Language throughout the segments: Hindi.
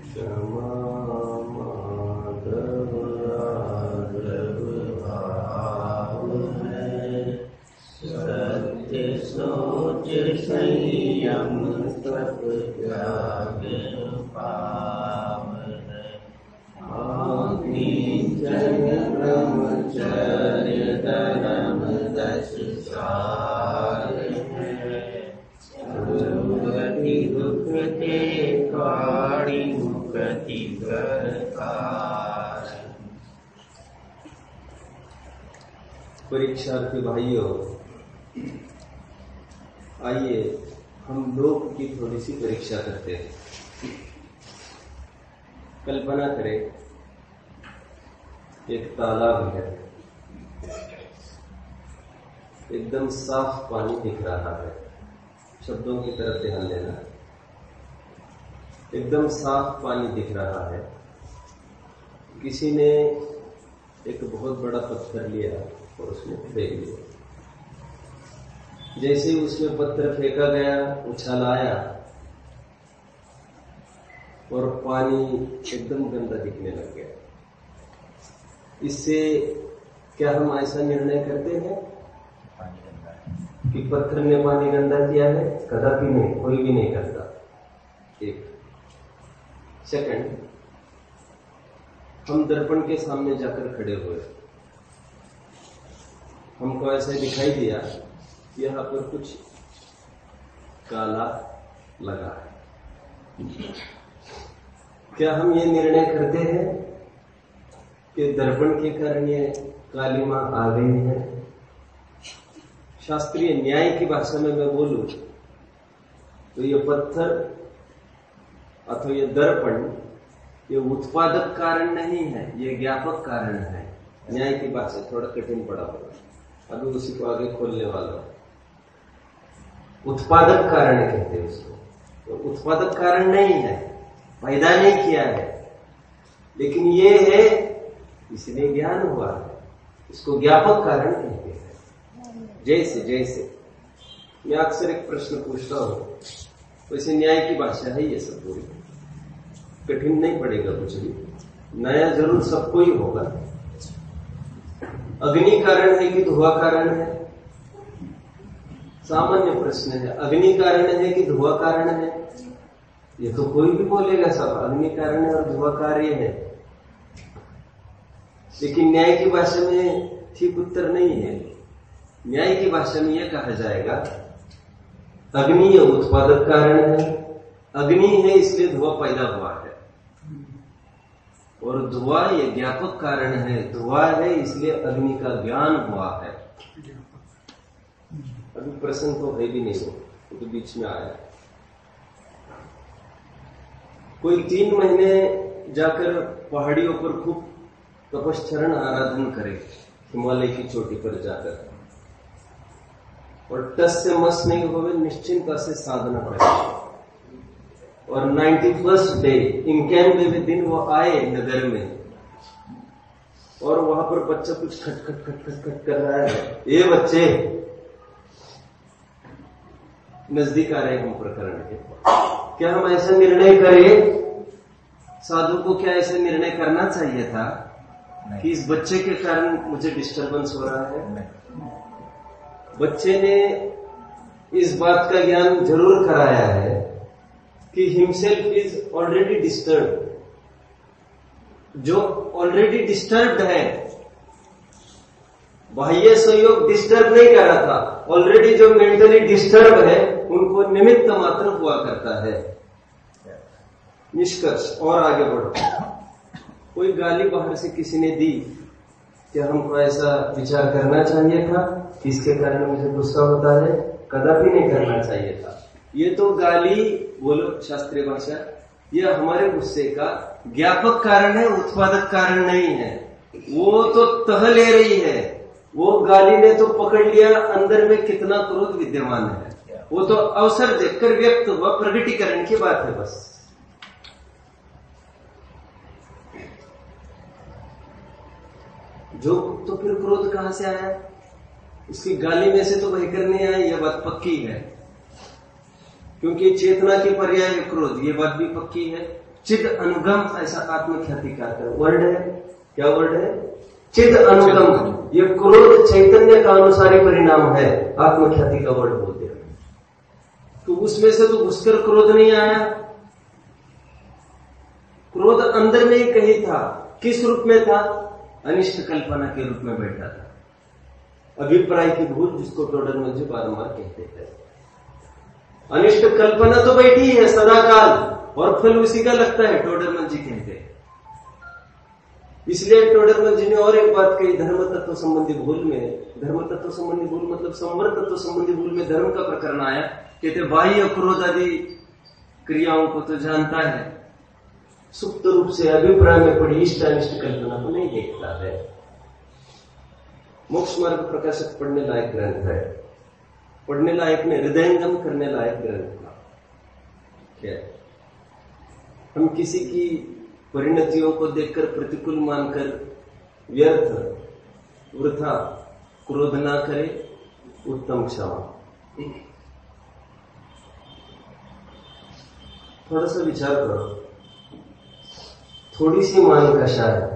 क्षमा माधव राघव भाव है, सत्य सोच संयम तप त्याग पाव है, जन ब्रह्मचर्य धर्म 10 सार है, गति दुख ते काढ़ी मुक्ति करकार। परीक्षार्थी भाइयों, आइए हम लोग की थोड़ी सी परीक्षा करते हैं। कल्पना करें एक तालाब है, एकदम साफ पानी दिख रहा है। शब्दों की तरफ ध्यान देना। एकदम साफ पानी दिख रहा है। किसी ने एक बहुत बड़ा पत्थर लिया और उसमें फेंक दिया। जैसे ही उसमें पत्थर फेंका गया, उछाल आया और पानी एकदम गंदा दिखने लग गया। इससे क्या हम ऐसा निर्णय करते हैं कि पत्थर ने पानी गंदा किया है? कदापि नहीं, कोई भी नहीं करता। एक सेकंड, हम दर्पण के सामने जाकर खड़े हुए, हमको ऐसे दिखाई दिया यहाँ पर कुछ काला लगा है। क्या हम ये निर्णय करते हैं कि दर्पण के कारण ये कालिमा आ गई है? शास्त्रीय न्याय की भाषा में मैं बोलूं तो ये पत्थर अथवा ये दर्पण ये उत्पादक कारण नहीं है, ये ज्ञापक कारण है। न्याय की भाषा थोड़ा कठिन पड़ा होगा, अभी उसी को आगे खोलने वाला हूं। उत्पादक कारण कहते हैं उसको। तो उत्पादक कारण नहीं है, पैदा नहीं किया है, लेकिन ये है इसलिए ज्ञान हुआ है, इसको ज्ञापक कारण कहते हैं। जैसे मैं अक्सर एक प्रश्न पूछता हूं, वैसे न्याय की भाषा है ये सब पूरी, कठिन नहीं पड़ेगा कुछ भी, नया जरूर सबको ही होगा। अग्नि कारण है कि धुआं कारण है? सामान्य प्रश्न है। अग्नि कारण है कि धुआं कारण है? ये तो कोई भी बोलेगा सब अग्नि कारण है और धुआं कार्य है, लेकिन न्याय की भाषा में ठीक उत्तर नहीं है। न्याय की भाषा में यह कहा जाएगा अग्नि ये उत्पादक कारण है, अग्नि है इसलिए धुआं पैदा हुआ है, और धुआं ये ज्ञापक कारण है, धुआं है इसलिए अग्नि का ज्ञान हुआ है। अभी प्रश्न तो है भी नहीं, तो बीच में आया। कोई 3 महीने जाकर पहाड़ियों पर खूब तपश्चरण आराधन करे, हिमालय की चोटी पर जाकर, और टस से मस नहीं होवे, निश्चिंता से साधना करे। और 91st डे इनकैम्प दिन वो आए नगर में, और वहां पर बच्चा कुछ खट कर रहा है। ये बच्चे नजदीक आ रहे हम प्रकरण के, क्या हम ऐसा निर्णय करें? साधु को क्या ऐसा निर्णय करना चाहिए था कि इस बच्चे के कारण मुझे डिस्टर्बेंस हो रहा है? बच्चे ने इस बात का ज्ञान जरूर कराया है कि हिमसेल्फ इज ऑलरेडी डिस्टर्ब। जो ऑलरेडी डिस्टर्ब्ड है, बाह्य सहयोग डिस्टर्ब नहीं कर रहा था, ऑलरेडी जो मेंटली डिस्टर्ब है उनको निमित्त मात्र हुआ करता है। निष्कर्ष और आगे बढ़ो। कोई गाली बाहर से किसी ने दी, क्या हमको ऐसा विचार करना चाहिए था कि इसके कारण मुझे गुस्सा होता है? कदापि नहीं करना चाहिए था। ये तो गाली, बोलो शास्त्रीय भाषा, ये हमारे गुस्से का ज्ञापक कारण है, उत्पादक कारण नहीं है। वो तो तह ले रही है, वो गाली ने तो पकड़ लिया अंदर में कितना क्रोध विद्यमान है, वो तो अवसर देखकर व्यक्त हुआ, प्रगटीकरण की बात है बस। जो तो फिर क्रोध कहां से आया? उसकी गाली में से तो बहकर नहीं आई, यह बात पक्की है, क्योंकि चेतना की पर्याय क्रोध, ये बात भी पक्की है। चिद अनुगम ऐसा आत्मख्याति का वर्ड है। क्या वर्ड है? चिद अनुगम। ये क्रोध चैतन्य का अनुसारी परिणाम है, आत्मख्याति का वर्ड बोलते हैं। तो उसमें से तो घुसकर क्रोध नहीं आया, क्रोध अंदर में ही कहीं था। किस रूप में था? अनिष्ट कल्पना के रूप में बैठा था। अभिप्राय की भूल, जिसको टोडरमल जी बारंबार कहते हैं। अनिष्ट कल्पना तो बैठी है सदाकाल, और फल उसी का लगता है, टोडरमल जी कहते हैं। इसलिए टोडरमल जी ने और एक बात कही, धर्म तत्व संबंधी भूल में, धर्म तत्व संबंधी भूल मतलब संवर तत्व संबंधी भूल में धर्म का प्रकरण आया। कहते बाह्य क्रोध आदि क्रियाओं को तो जानता है, सुप्त रूप से अभिप्राय में पड़ी इष्ट अनिष्ट कल्पना को नहीं देखता है। मोक्ष मार्ग प्रकाशक पढ़ने लायक ग्रंथ है, पढ़ने लायक में हृदयंगम करने लायक ग्रंथ था। क्या हम किसी की परिणतियों को देखकर प्रतिकूल मानकर व्यर्थ वृथा क्रोध ना करे, उत्तम क्षमा। थोड़ा सा विचार करो, थोड़ी सी मान कशा है,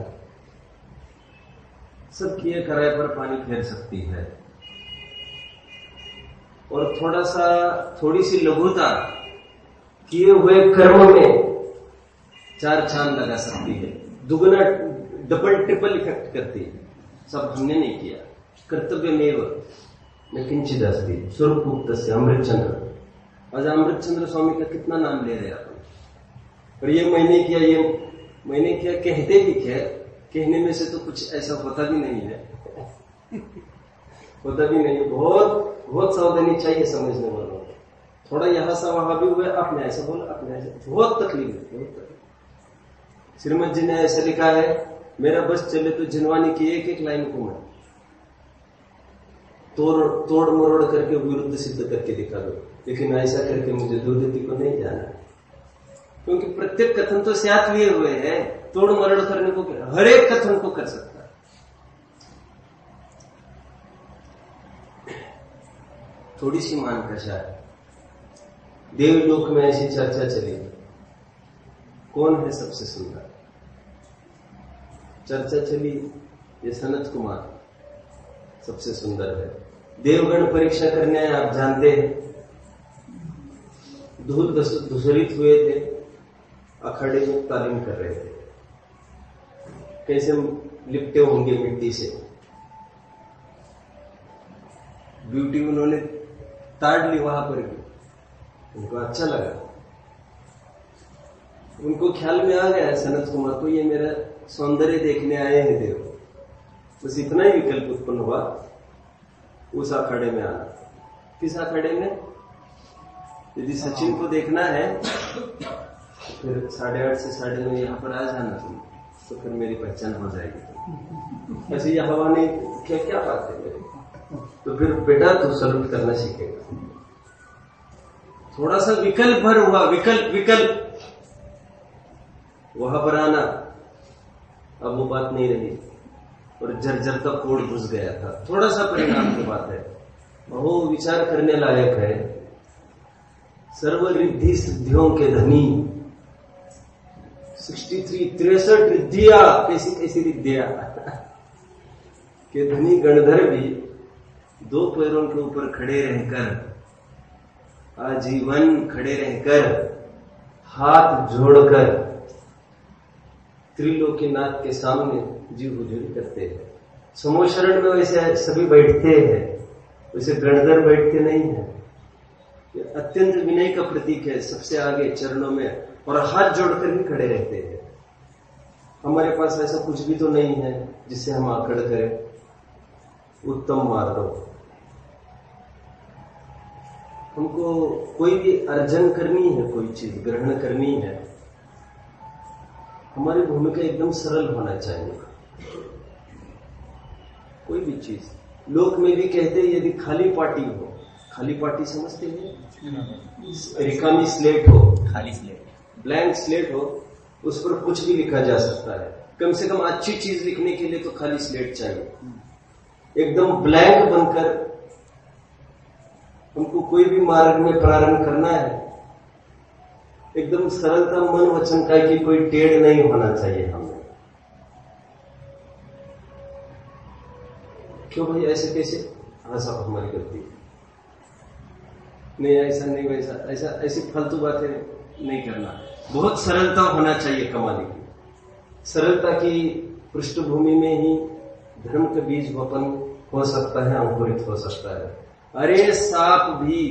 सब किए कराए पर पानी फेर सकती है, और थोड़ी सी लघुता किए हुए कर्म में 4 चांद लगा सकती है, दुगना डबल ट्रिपल इफेक्ट करती है। सब हमने नहीं किया, कर्तव्य में न किंचित अस्ति स्वरूप मुक्त से अमृत चंद्र। आज अमृत चंद्र स्वामी का कितना नाम ले रहे अपन, और ये मैंने किया, ये मैंने किया कहते भी क्या, कहने में से तो कुछ ऐसा होता भी नहीं है होता भी नहीं। बहुत सावधानी चाहिए समझने वालों को। थोड़ा यहां सा वहां भी हुआ, आपने ऐसा बोला, आपने ऐसा, बहुत तकलीफ है। श्रीमद जी ने ऐसा लिखा है, मेरा बस चले तो जिनवानी की एक एक लाइन को मैं तोड़ मरोड़ करके विरुद्ध सिद्ध करके दिखा दो, लेकिन ऐसा करके मुझे दुर्गति को नहीं जाना, क्योंकि प्रत्येक कथन तो साथ लिए हुए हैं। तोड़ मरोड़ करने को हर एक कथन को कर सकता है। थोड़ी सी मान कशा है। देवलोक में ऐसी चर्चा चली, कौन है सबसे सुंदर, चर्चा चली, ये सनत कुमार सबसे सुंदर है। देवगण परीक्षा करने आए, आप जानते हैं, धूल धूसरित हुए थे, अखाड़े में तालीम कर रहे थे, कैसे लिपटे होंगे मिट्टी से। ब्यूटी उन्होंने ताड़ ली वहां पर भी, उनको अच्छा लगा, उनको ख्याल में आ गया सनत कुमार को, ये मेरा सौंदर्य देखने आए हैं देव। बस इतना ही विकल्प उत्पन्न हुआ, उस अखाड़े में आना। किस अखाड़े में? यदि सचिन को देखना है फिर 8:30 से 9:30 यहाँ पर आ जाना तुम, तो फिर मेरी पहचान हो जाएगी। ऐसे यह हवा नहीं, क्या बात है मेरी, तो फिर बेटा तू सलूट करना सीखेगा। थोड़ा सा विकल्प भर हुआ, विकल्प वहां पर आना, अब वो बात नहीं रही, और जर्जर का कोड घुस गया था। थोड़ा सा परिणाम की बात है, बहु विचार करने लायक है। सर्व रिद्धि सिद्धियों के धनी 63 रिद्धिया, कैसी रिद्धिया के धनी गणधर भी 2 पैरों के ऊपर खड़े रहकर, आजीवन खड़े रहकर, हाथ जोड़कर त्रिलोकीनाथ के सामने जीव हुजूरी करते हैं। समोशरण में वैसे सभी बैठते हैं, वैसे गणधर बैठते नहीं है। ये अत्यंत विनय का प्रतीक है, सबसे आगे चरणों में, और हाथ जोड़कर भी खड़े रहते हैं। हमारे पास ऐसा कुछ भी तो नहीं है जिससे हम आकड़ करें, उत्तम मार्ग। हमको कोई भी अर्जन करनी है, कोई चीज ग्रहण करनी है, हमारी भूमिका एकदम सरल होना चाहिए। कोई भी चीज, लोक में भी कहते हैं यदि खाली पाटी हो, खाली पाटी समझते हैं, रिकामी स्लेट हो, खाली स्लेट, ब्लैंक स्लेट हो, उस पर कुछ भी लिखा जा सकता है। कम से कम अच्छी चीज लिखने के लिए तो खाली स्लेट चाहिए। एकदम ब्लैंक बनकर हमको कोई भी मार्ग में प्रारंभ करना है, एकदम सरलता मन वचन का कि कोई टेढ़ नहीं होना चाहिए हमें। क्यों भाई ऐसे कैसे? हाँ साहब हमारी गलती है, नहीं ऐसा नहीं वैसा, ऐसा ऐसी फालतू बातें नहीं करना। बहुत सरलता होना चाहिए कमाने की। सरलता की पृष्ठभूमि में ही धर्म का बीज वपन हो सकता है, अंकुरित हो सकता है। अरे सांप भी,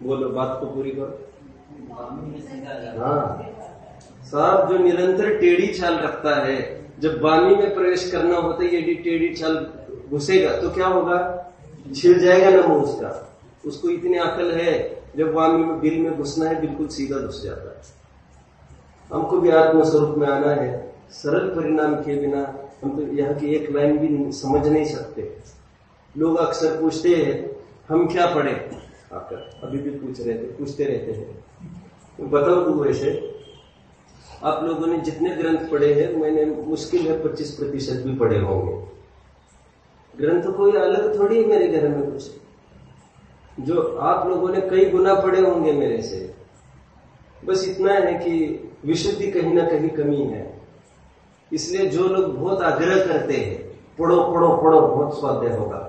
बोलो बात को पूरी करो। हाँ, सांप जो निरंतर टेढ़ी चाल रखता है, जब वामी में प्रवेश करना होता है यदि टेढ़ी चाल घुसेगा तो क्या होगा? छिल जाएगा ना मुंह उसका। उसको इतनी अकल है, जब वामी में बिल में घुसना है बिल्कुल सीधा घुस जाता है। हमको भी आत्म स्वरूप में आना है, सरल परिणाम के बिना हम तो यहाँ की एक लाइन भी समझ नहीं सकते। लोग अक्सर पूछते हैं हम क्या पढ़े, आकर अभी भी पूछते रहते हैं। बताओ तू वैसे आप लोगों ने जितने ग्रंथ पढ़े हैं, मैंने मुश्किल है 25% भी पढ़े होंगे। ग्रंथ कोई अलग थोड़ी है मेरे घर में कुछ, जो आप लोगों ने कई गुना पढ़े होंगे मेरे से। बस इतना है कि विशुद्धि कहीं ना कहीं कमी है। इसलिए जो लोग बहुत आग्रह करते हैं पढ़ो पढ़ो पढ़ो, बहुत स्वाध्याय होगा,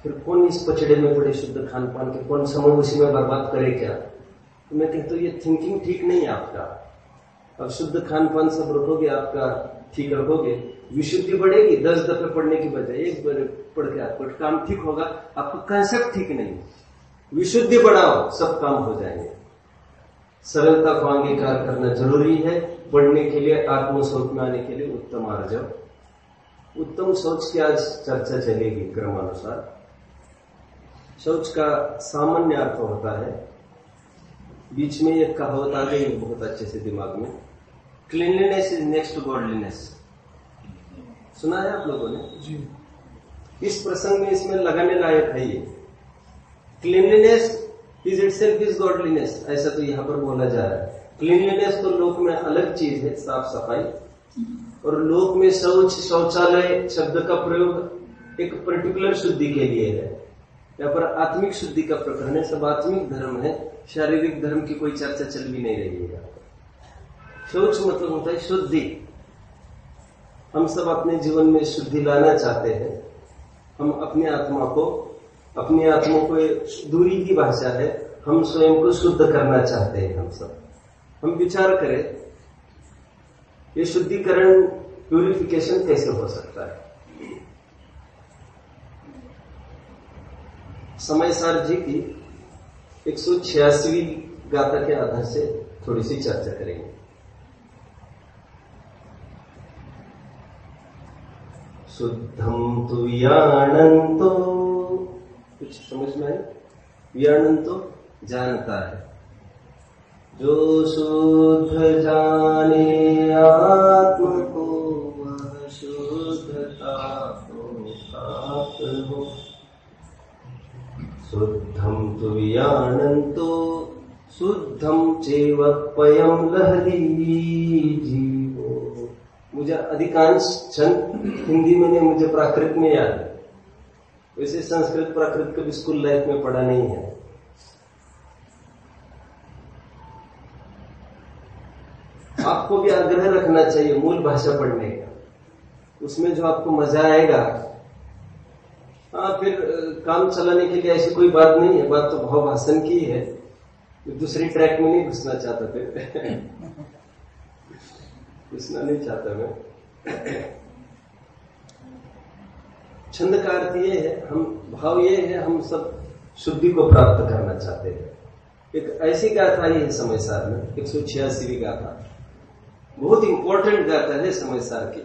फिर कौन इस पचड़े में पड़े शुद्ध खान पान के, कौन समय उसी में बर्बाद करे क्या? तो मैं कहता हूँ ये थिंकिंग ठीक नहीं है आपका। अब शुद्ध खान पान सब रखोगे, आपका ठीक रखोगे, विशुद्धि बढ़ेगी। 10 दफे पढ़ने की बजाय एक बार पढ़ के आपको काम ठीक होगा। आपका कंसेप्ट ठीक नहीं, विशुद्धि बढ़ाओ, सब काम हो जाएंगे। सरलता को अंगीकार करना जरूरी है पढ़ने के लिए, आत्मस्वरूप में आने के लिए। उत्तम आर्जव, उत्तम सोच की आज चर्चा चलेगी क्रमानुसार। शौच का सामान्य अर्थ होता है, बीच में एक कहावत आ गई बहुत अच्छे से दिमाग में, cleanliness is next to godliness. सुना है आप लोगों ने जी? इस प्रसंग में इसमें लगाने लायक है ये। Cleanliness is itself is godliness, ऐसा तो यहां पर बोला जा रहा है। क्लीनलीनेस तो लोक में अलग चीज है, साफ सफाई, और लोक में शौच, शौचालय शब्द का प्रयोग एक पर्टिकुलर शुद्धि के लिए है। यहाँ पर आत्मिक शुद्धि का प्रकरण है, सब आत्मिक धर्म है, शारीरिक धर्म की कोई चर्चा चल भी नहीं रही है। शौच मतलब होता है शुद्धि। हम सब अपने जीवन में शुद्धि लाना चाहते हैं। हम अपनी आत्मा को दूरी की भाषा है, हम स्वयं को शुद्ध करना चाहते हैं। हम सब हम विचार करें ये शुद्धिकरण, प्यूरिफिकेशन कैसे हो सकता है? समय सार जी की 186वीं गाथा के आधार से थोड़ी सी चर्चा करेंगे। शुद्धम तु यानंतो, कुछ समझ में आए? यानंतो जानता है, जो शुद्ध जाने आत्म को वह शुद्धता को प्राप्त हो। शुद्धम तु यानंतो शुद्धम चैवप्ययं लहरी जीवो। मुझे अधिकांश छंद हिंदी में नहीं, मुझे प्राकृत में याद है। वैसे संस्कृत प्राकृत कभी स्कूल लाइफ में पढ़ा नहीं है। आपको भी आग्रह रखना चाहिए मूल भाषा पढ़ने का, उसमें जो आपको मजा आएगा। हाँ, फिर काम चलाने के लिए ऐसी कोई बात नहीं है, बात तो भाव भाषण की है। दूसरी ट्रैक में नहीं घुसना चाहता, फिर घुसना नहीं चाहता मैं। छंद का अर्थ ये है, हम भाव ये है, हम सब शुद्धि को प्राप्त करना चाहते हैं। एक ऐसी गाथा ही है समय सार में, 186वीं गाथा, बहुत इंपॉर्टेंट गाथा है समय सार की।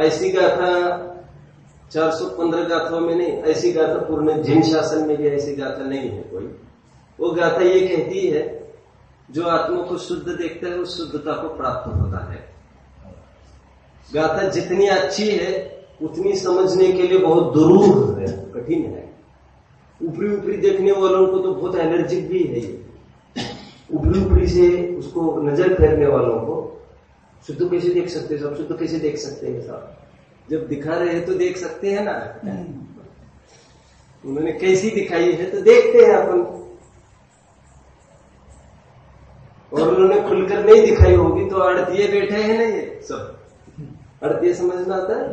ऐसी गाथा 415 गाथाओं में नहीं, ऐसी गाथा पूर्ण जिन शासन में भी ऐसी गाथा नहीं है कोई। वो गाथा ये कहती है, जो आत्मा को शुद्ध देखता है उस शुद्धता को प्राप्त होता है। गाथा जितनी अच्छी है उतनी समझने के लिए बहुत दुरूह है, कठिन है। ऊपरी ऊपरी देखने वालों को तो बहुत एलर्जिक भी है ये। ऊपरी ऊपरी से उसको नजर फेरने वालों को शुद्ध कैसे देख सकते हैं साहब, शुद्ध कैसे देख सकते हैं साहब, जब दिखा रहे हैं तो देख सकते हैं ना। उन्होंने कैसी दिखाई है तो देखते हैं अपन। और उन्होंने खुलकर नहीं दिखाई होगी तो अड़तिये बैठे हैं ना, ये सब अड़तिये समझ में आता है।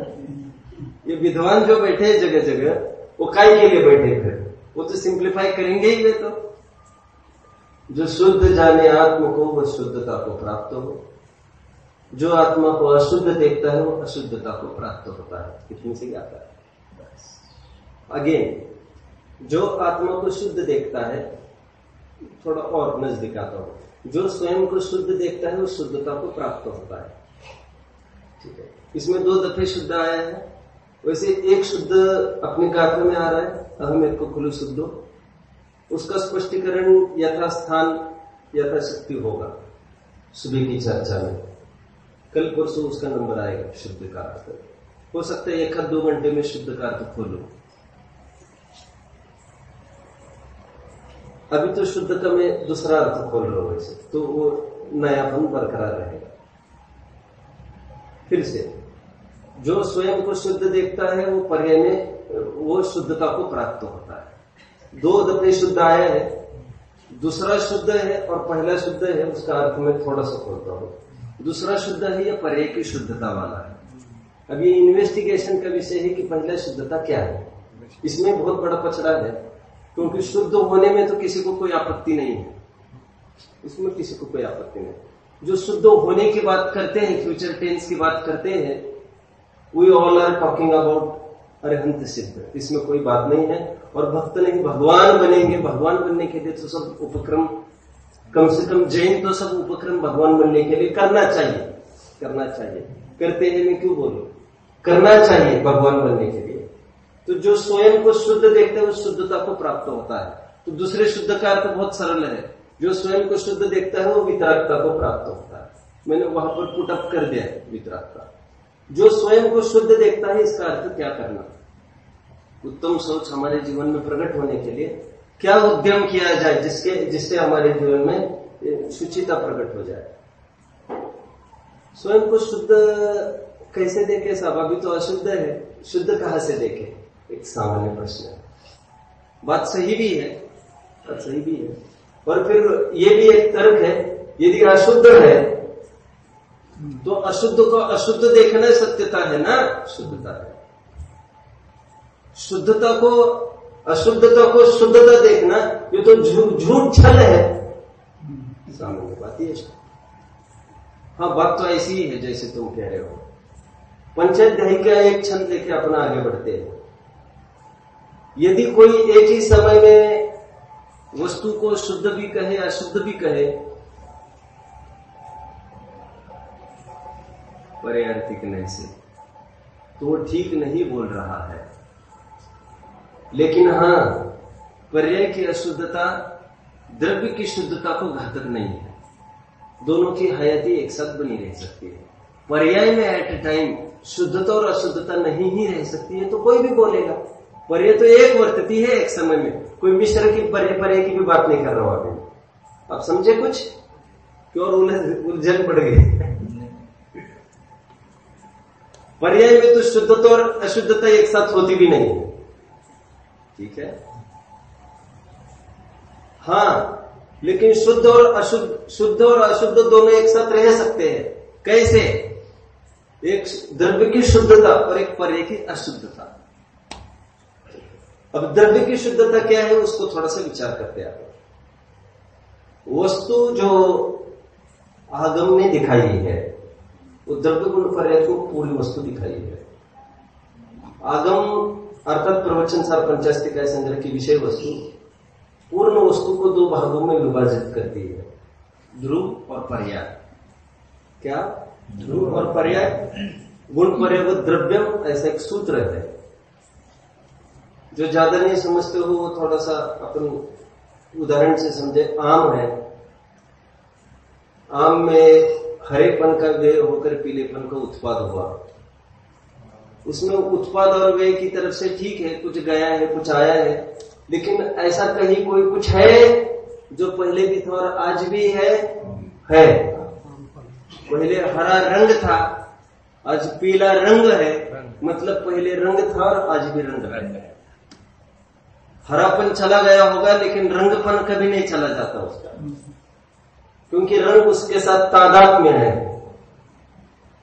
ये विद्वान जो बैठे हैं जगह जगह, वो काई के लिए बैठे, फिर वो तो सिंप्लीफाई करेंगे ही। वे तो जो शुद्ध जाने आत्मा को वह शुद्धता को प्राप्त हो, जो आत्मा को अशुद्ध देखता है वो अशुद्धता को प्राप्त होता है। कितनी सी आता है। अगेन, जो आत्मा को शुद्ध देखता है, थोड़ा और नजदीक आता हूं, जो स्वयं को शुद्ध देखता है वो शुद्धता को प्राप्त होता है। ठीक है, इसमें 2 दफे शुद्ध आया है। वैसे एक शुद्ध अपने गाथा में आ रहा है, अहम एक को खुलू शुद्धो, उसका स्पष्टीकरण यथास्थान यथाशक्ति होगा सुबह की चर्चा में। कल परसों उसका नंबर आएगा शुद्ध का अर्थ। हो सकता है 1-2 घंटे में शुद्ध का अर्थ खोलूं। अभी तो शुद्ध का मैं दूसरा अर्थ खोल रहा हूं, वैसे तो वो नयापन बरकरार रहेगा। फिर से, जो स्वयं को शुद्ध देखता है वो पर्याय में वो शुद्धता को प्राप्त होता है। 2 दफे शुद्ध आया है, दूसरा शुद्ध है और पहला शुद्ध है, उसका अर्थ मैं थोड़ा सा खोलता हूं। दूसरा शुद्ध है या पर्याय की शुद्धता वाला है। अब ये इन्वेस्टिगेशन का विषय है कि पहला शुद्धता क्या है। इसमें बहुत बड़ा पचड़ा है, क्योंकि शुद्ध होने में तो किसी को कोई आपत्ति नहीं है, इसमें किसी को कोई आपत्ति नहीं। जो शुद्ध होने की बात करते हैं, फ्यूचर टेंस की बात करते हैं, we all are talking about Arhant Siddha, इसमें कोई बात नहीं है। और भक्त नहीं, भगवान बनेंगे। भगवान बनने के लिए तो सब उपक्रम, कम से कम जैन तो सब उपक्रम भगवान बनने के लिए करना चाहिए, करना चाहिए। करते हैं मैं क्यों बोलूं, करना चाहिए भगवान बनने के लिए। तो जो स्वयं को शुद्ध देखता है उस शुद्धता को प्राप्त होता है। तो दूसरे शुद्ध का अर्थ बहुत सरल है, जो स्वयं को शुद्ध देखता है वो वितरागता को प्राप्त होता है। मैंने वहां पर पुटअप कर दिया वितरागता। जो स्वयं को शुद्ध देखता है, इसका अर्थ क्या करना, उत्तम सोच हमारे जीवन में प्रकट होने के लिए क्या उद्यम किया जाए जिससे हमारे जीवन में शुचिता प्रकट हो जाए। स्वयं को शुद्ध कैसे देखे साहब, अभी तो अशुद्ध है, शुद्ध कहां से देखे, एक सामान्य प्रश्न है। बात सही भी है, बात सही भी है। और फिर ये भी एक तर्क है, यदि अशुद्ध है तो अशुद्ध को अशुद्ध देखना सत्यता है ना, शुद्धता है। शुद्धता को अशुद्धता को शुद्धता देखना ये तो झूठ छल है, सामान्य बात ये। हाँ, बात तो ऐसी ही है जैसे तुम कह रहे हो। पंचाध्यायी का एक छंद लेके अपना आगे बढ़ते हैं। यदि कोई एक ही समय में वस्तु को शुद्ध भी कहे अशुद्ध भी कहे, पर्यायर्थिक नहीं से, तो वो ठीक नहीं बोल रहा है। लेकिन हाँ, पर्याय की अशुद्धता द्रव्य की शुद्धता को घातक नहीं है। दोनों की हयाती एक साथ बनी रह सकती है। पर्याय में एट ए टाइम शुद्धता और अशुद्धता नहीं ही रह सकती है तो कोई भी बोलेगा। पर्याय तो एक वर्तती है एक समय में, कोई मिश्र की पर्याय की भी बात नहीं कर रहा हूं अभी। आप समझे कुछ क्यों उलझन पड़ गई? पर्याय में तो शुद्धता और अशुद्धता एक साथ होती भी नहीं है, ठीक है। हाँ, लेकिन शुद्ध और अशुद्ध दोनों एक साथ रह सकते हैं। कैसे? एक द्रव्य की शुद्धता और एक पर्याय की अशुद्धता। अब द्रव्य की शुद्धता क्या है उसको थोड़ा सा विचार करते हैं। वस्तु जो आगम ने दिखाई है वो द्रव्य गुण पर्याय को पूरी वस्तु दिखाई है। आगम अर्थात प्रवचन सार पंचास्तिका संग्रह की विषय वस्तु पूर्ण वस्तु को 2 भागों में विभाजित करती है, ध्रुव और पर्याय। क्या? ध्रुव और पर्याय। गुण पर्याय द्रव्यम ऐसा एक सूत्र है। जो ज्यादा नहीं समझते हो वो थोड़ा सा अपन उदाहरण से समझे। आम है, आम में हरेपन का व्यय होकर पीलेपन का उत्पाद हुआ। उसमें उत्पाद और व्यय की तरफ से ठीक है, कुछ गया है कुछ आया है, लेकिन ऐसा कहीं कोई कुछ है जो पहले भी था और आज भी है। पहले हरा रंग था, आज पीला रंग है, मतलब पहले रंग था और आज भी रंग है। हरापन चला गया होगा लेकिन रंगपन कभी नहीं चला जाता उसका। क्योंकि रंग उसके साथ तादाद में है।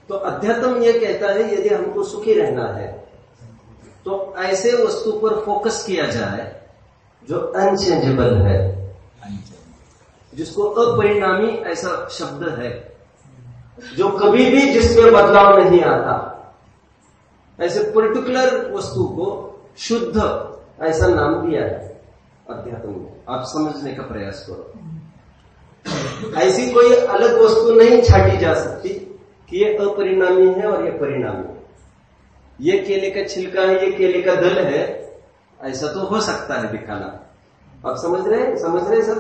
तो अध्यात्म यह कहता है यदि हमको सुखी रहना है तो ऐसे वस्तु पर फोकस किया जाए जो अनचेंजेबल है, जिसको अपरिणामी ऐसा शब्द है, जो कभी भी जिसमें बदलाव नहीं आता। ऐसे पर्टिकुलर वस्तु को शुद्ध ऐसा नाम दिया है अध्यात्म में। आप समझने का प्रयास करो। ऐसी कोई अलग वस्तु नहीं छाटी जा सकती कि ये अपरिणामी है और ये परिणामी है, ये केले का छिलका है, ये केले का दल है, ऐसा तो हो सकता है दिखाना। आप समझ रहे हैं सब?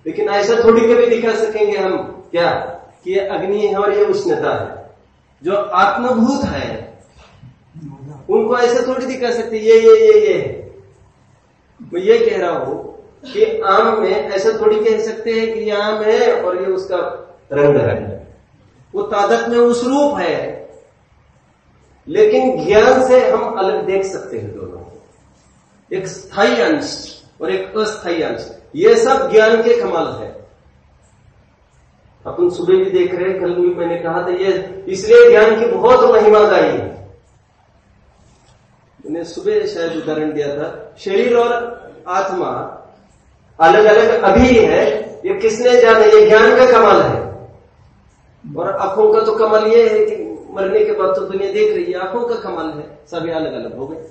लेकिन ऐसा थोड़ी कभी दिखा सकेंगे हम क्या कि ये अग्नि है और ये उष्णता है। जो आत्मभूत है उनको ऐसा थोड़ी दिखा सकते ये। मैं ये कह रहा हूं कि आम में ऐसा थोड़ी कह सकते हैं कि ये आम है और ये उसका रंग है। वो तादाद में उस रूप है, लेकिन ज्ञान से हम अलग देख सकते हैं दोनों को, एक स्थायी अंश और एक अस्थायी अंश। ये सब ज्ञान के कमाल है। अपन सुबह भी देख रहे हैं, कल भी मैंने कहा था ये इसलिए ज्ञान की बहुत महिमा गाई है। मैंने सुबह शायद उदाहरण दिया था, शरीर और आत्मा अलग अलग अभी है, ये किसने जाना, ये ज्ञान का कमाल है। और आंखों का तो कमाल ये है कि मरने के बाद तो दुनिया देख रही है, आंखों का कमाल है, सभी अलग अलग हो गए।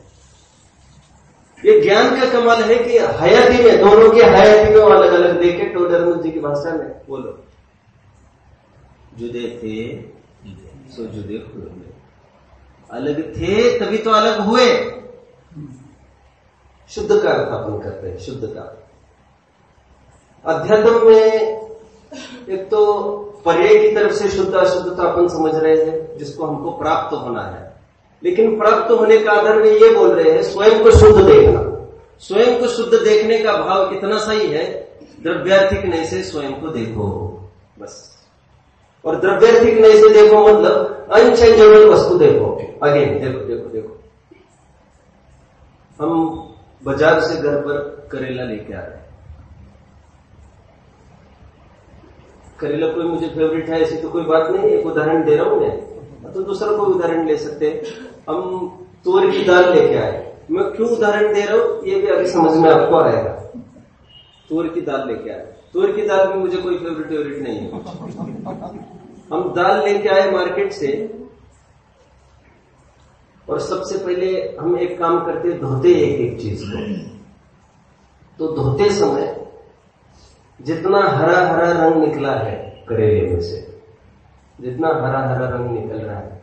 ये ज्ञान का कमाल है कि हयाती में, दोनों की हयाती में अलग अलग देखे। टोडरमुख जी की भाषा में बोलो, जुदे थे सो जुदे हुए, अलग थे तभी तो अलग हुए। शुद्ध का अर्थ अपन करते हैं, शुद्ध का। अध्यात्म में एक तो पर्याय की तरफ से शुद्ध अशुद्धता अपन समझ रहे हैं, जिसको हमको प्राप्त होना है। लेकिन प्राप्त होने का आधार में ये बोल रहे हैं स्वयं को शुद्ध देखना। स्वयं को शुद्ध देखने का भाव कितना सही है, द्रव्यार्थिक नहीं से स्वयं को देखो बस। और द्रव्यार्थिक नहीं से देखो मतलब अनचेंजेबल वस्तु देखो। अगेन देखो, हम बाजार से घर पर करेला लेके आ रहे हैं। करेला कोई मुझे फेवरेट है ऐसी तो कोई बात नहीं, एक उदाहरण दे रहा हूं मैं, तो दूसरा कोई उदाहरण ले सकते हैं। हम तुअर की दाल लेके आए, मैं क्यों उदाहरण दे रहा हूं ये भी अभी समझ में आपको आएगा। तुअर की दाल लेके आए, तुअर की दाल भी मुझे कोई फेवरेट नहीं है। हम दाल लेके आए मार्केट से, और सबसे पहले हम एक काम करते, धोते एक चीज को। तो धोते समय जितना हरा हरा रंग निकला है करेले में से, जितना हरा हरा रंग निकल रहा है,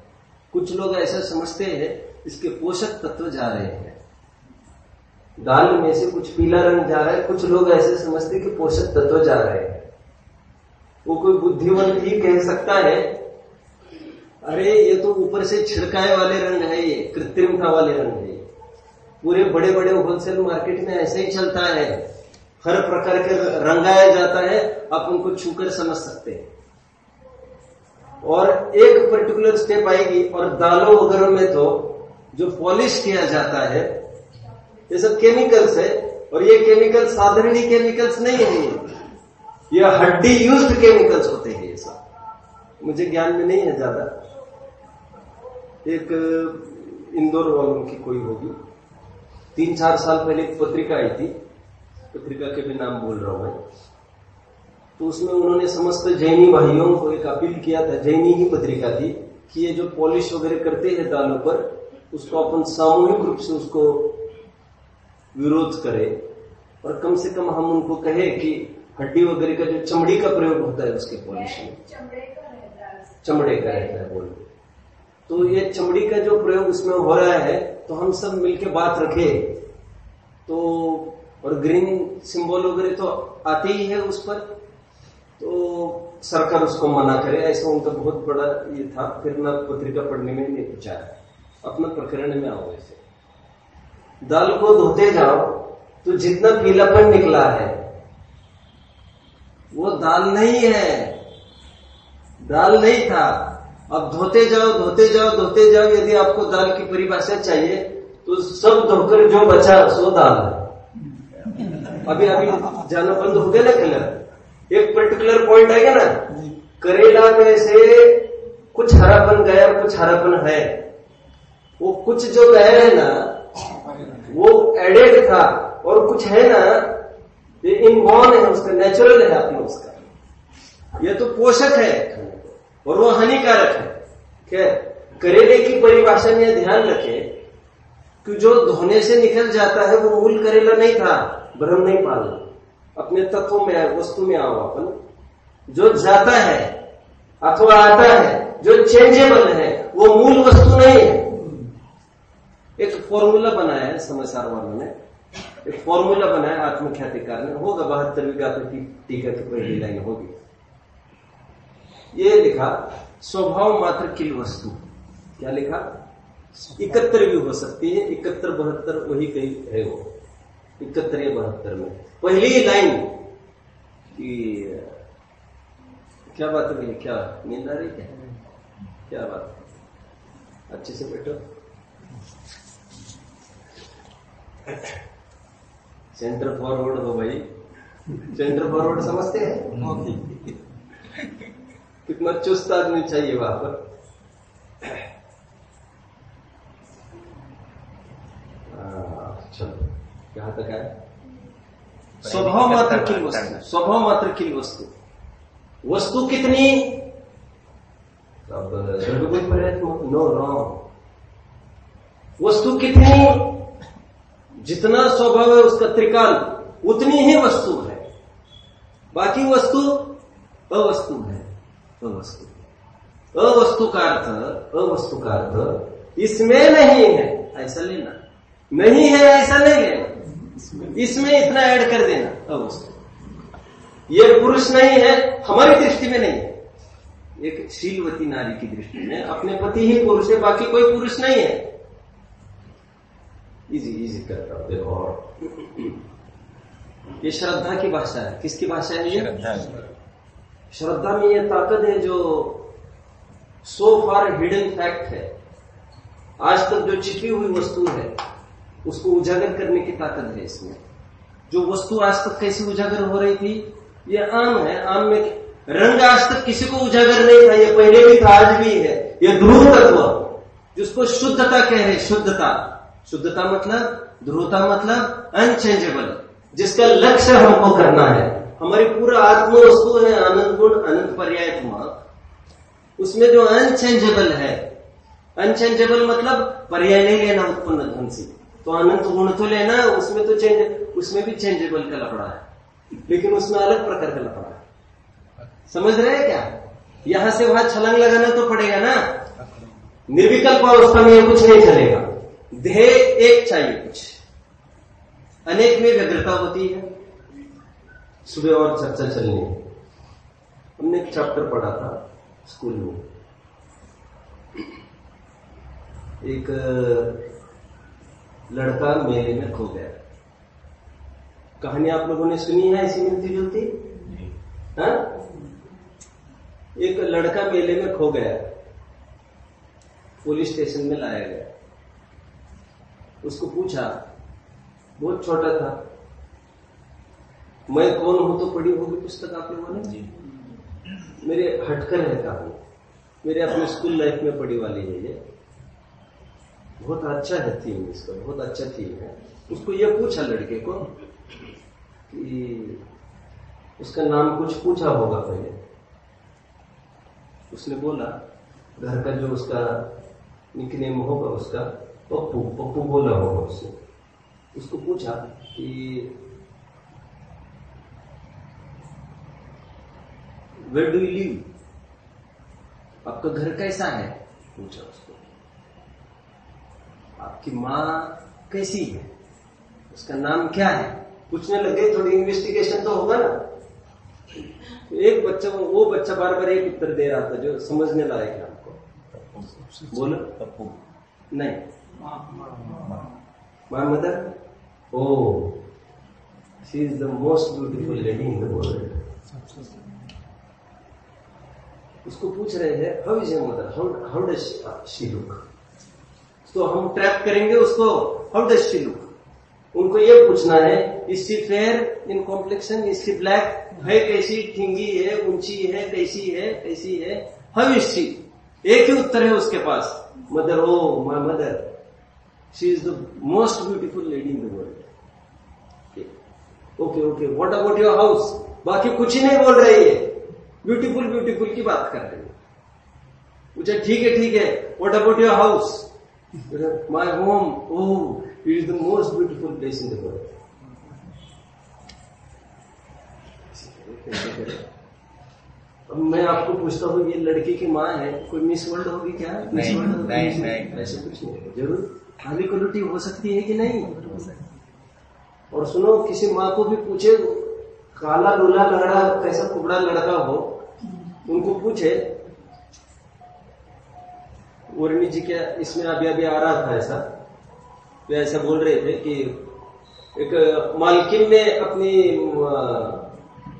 कुछ लोग ऐसा समझते हैं इसके पोषक तत्व जा रहे हैं। दाल में से कुछ पीला रंग जा रहा है, कुछ लोग ऐसे समझते कि पोषक तत्व जा रहे हैं। वो कोई बुद्धिमान ही कह सकता है अरे ये तो ऊपर से छिड़काए वाले रंग है, ये कृत्रिमता वाले रंग है। पूरे बड़े बड़े होलसेल मार्केट में ऐसे ही चलता है, हर प्रकार के रंगाया जाता है, आप उनको छूकर समझ सकते हैं। और एक पर्टिकुलर स्टेप आएगी, और दालों वगैरह में तो जो पॉलिश किया जाता है ये सब केमिकल्स है, और ये केमिकल साधारण केमिकल्स नहीं है, ये हड्डी यूज्ड केमिकल्स होते हैं। ये सब मुझे ज्ञान में नहीं है ज्यादा। एक इंदौर वालों की कोई होगी, 3-4 साल पहले एक पत्रिका आई थी, पत्रिका के भी नाम बोल रहा हूं मैं। तो उसमें उन्होंने समस्त जैनी भाइयों को एक अपील किया था, जैनी ही पत्रिका थी, कि ये जो पॉलिश वगैरह करते हैं दालों पर, उसको अपन सामूहिक रूप से उसको विरोध करें, और कम से कम हम उनको कहें कि हड्डी वगैरह का जो चमड़ी का प्रयोग होता है उसके पॉलिश में, चमड़े का रहता है बोल। तो ये चमड़ी का जो प्रयोग उसमें हो रहा है, तो हम सब मिलके बात रखें। तो और ग्रीन सिंबल वगैरह तो आते ही है उस पर, तो सरकार उसको मना करे, ऐसा उनका बहुत बड़ा ये था। फिर मैं पत्रिका पढ़ने में नहीं पूछा, अपना प्रकरण में आओ। ऐसे दाल को धोते जाओ तो जितना पीलापन निकला है वो दाल नहीं है, दाल नहीं था। अब धोते जाओ, यदि आपको दाल की परिभाषा चाहिए तो सब धोकर जो बचा सो दाल है। अभी जाना बंद हो गया ना कलर, एक पर्टिकुलर पॉइंट आएगा ना, करेला में से कुछ हरापन गया और कुछ हरापन है, वो कुछ जो गया है ना वो एडेड था, और कुछ है ना ये इनबॉर्न है, उसका नेचुरल है अपना, उसका ये तो पोषक है और वो हानिकारक है। क्या करेले की परिभाषा में ध्यान रखें कि जो धोने से निकल जाता है वो मूल करेला नहीं था, भ्रम नहीं पालना, अपने तत्वों में वस्तु में आओ अपन। जो जाता है अथवा आता है, जो चेंजेबल है, वो मूल वस्तु नहीं है। एक फॉर्मूला बनाया है समाचार वालों ने, एक फॉर्मूला बनाया आत्मख्यातिकार ने, होगा 72वीं गाथा टीका की पहली लाइन होगी। ये लिखा स्वभाव मात्र किल वस्तु, क्या लिखा 71 भी हो सकती है, 71 72 वही कहीं है वो, 71 या 72 में पहली लाइन की क्या बात है भैया, क्या नींद आ रही क्या बात है, अच्छे से बैठो। सेंटर फॉरवर्ड हो भाई, सेंटर फॉरवर्ड समझते हैं कितना चुस्त आदमी चाहिए वहां पर। चलो यहां तक है, स्वभाव मात्र की वस्तु, स्वभाव मात्र की वस्तु, वस्तु कितनी, अब नो रॉन्ग, वस्तु कितनी, जितना स्वभाव है उसका त्रिकाल उतनी ही वस्तु है, बाकी वस्तु अवस्तु है। अवस्तु, अवस्तु का अर्थ, अवस्तु का अर्थ इसमें नहीं है ऐसा लेना, नहीं है ऐसा नहीं लेना, इसमें इतना ऐड कर देना अवस्तु। ये पुरुष नहीं है हमारी दृष्टि में नहीं है, एक शीलवती नारी की दृष्टि में अपने पति ही पुरुष है, बाकी कोई पुरुष नहीं है। इजी करता हूं देखो, और ये श्रद्धा की भाषा है, किसकी भाषा है ये, श्रद्धा में ये ताकत है जो सो फार हिडन फैक्ट है, आज तक जो छिपी हुई वस्तु है उसको उजागर करने की ताकत है इसमें। जो वस्तु आज तक कैसे उजागर हो रही थी, ये आम है, आम में रंग आज तक किसी को उजागर नहीं था, ये पहले भी था आज भी है। ये ध्रुव तत्व जिसको शुद्धता कह रहे, शुद्धता, शुद्धता मतलब, ध्रुवता मतलब अनचेंजेबल, जिसका लक्ष्य हमको करना है। हमारी पूरा आत्म वस्तु है अनंत गुण अनंत पर्यायत्मक, उसमें जो अनचेंजेबल है, अनचेंजेबल मतलब पर्याय नहीं लेना उत्पन्न ढंग से, तो अनंत गुण तो लेना, उसमें तो उसमें भी चेंजेबल का लफड़ा है, लेकिन उसमें अलग प्रकार का लफड़ा है। समझ रहे हैं क्या, यहां से वहां छलांग लगाना तो पड़ेगा ना, निर्विकल्प अवस्था में कुछ नहीं चलेगा, ध्येय एक चाहिए, कुछ अनेक में व्यग्रता होती है। सुबह और चर्चा चलनी है, हमने एक चैप्टर पढ़ा था स्कूल में, एक लड़का मेले में खो गया। कहानी आप लोगों ने सुनी है ऐसी मिलती जुलती? हाँ, एक लड़का मेले में खो गया, पुलिस स्टेशन में लाया गया, उसको पूछा, बहुत छोटा था, मैं कौन हूं तो पढ़ी होगी पुस्तक आप लोगों ने, मेरे हटकर है कहानी, मेरे अपने स्कूल लाइफ में पढ़ी वाली है ये, बहुत अच्छा है थीम इसका, बहुत अच्छा थीम है। उसको ये पूछा लड़के को कि उसका नाम कुछ पूछा होगा पहले, उसने बोला घर का जो उसका निकनेम होगा उसका पप्पू, पप्पू बोला होगा उसने। उसको पूछा कि वेयर डू यू लिव, आपका घर कैसा है, पूछा उसको, आपकी माँ कैसी है, उसका नाम क्या है, पूछने लगे। थोड़ी इन्वेस्टिगेशन तो होगा ना। तो एक बच्चा, वो बच्चा बार बार एक उत्तर दे रहा था जो समझने लायक है आपको। बोलो पप्पू, नहीं, my mother, oh she is the most beautiful lady in the world. उसको पूछ रहे हैं how is your mother, how does she look. तो हम ट्रैप करेंगे उसको, हाउ डज शी लुक, उनको ये पूछना है, इसकी फेयर इन कॉम्प्लेक्शन, इसकी ब्लैक है कैसी, ठिंगी है, ऊंची है, कैसी है, हाउ इज शी? एक ही उत्तर है उसके पास, mother, oh my mother, she is the most beautiful lady in the world. Okay, what about your house? बाकी कुछ ही नहीं बोल रही है, ब्यूटीफुल ब्यूटीफुल की बात कर रही है। पूछा ठीक है, what about your house? My home, oh it is the most beautiful place in the world. अब मैं आपको पूछता हूँ, ये लड़की की माँ है, कोई मिस वर्ल्ड होगी क्या? मिस वर्ल्ड नहीं, ऐसे कुछ नहीं। जरूर खाली क्वालिटी हो सकती है कि नहीं? और सुनो, किसी माँ को भी पूछे, काला लूला लंगड़ा कैसा कुबड़ा लड़का हो, उनको पूछे, वर्णी जी क्या इसमें अभी आ रहा था ऐसा, वे ऐसा बोल रहे थे कि एक मालकिन ने अपनी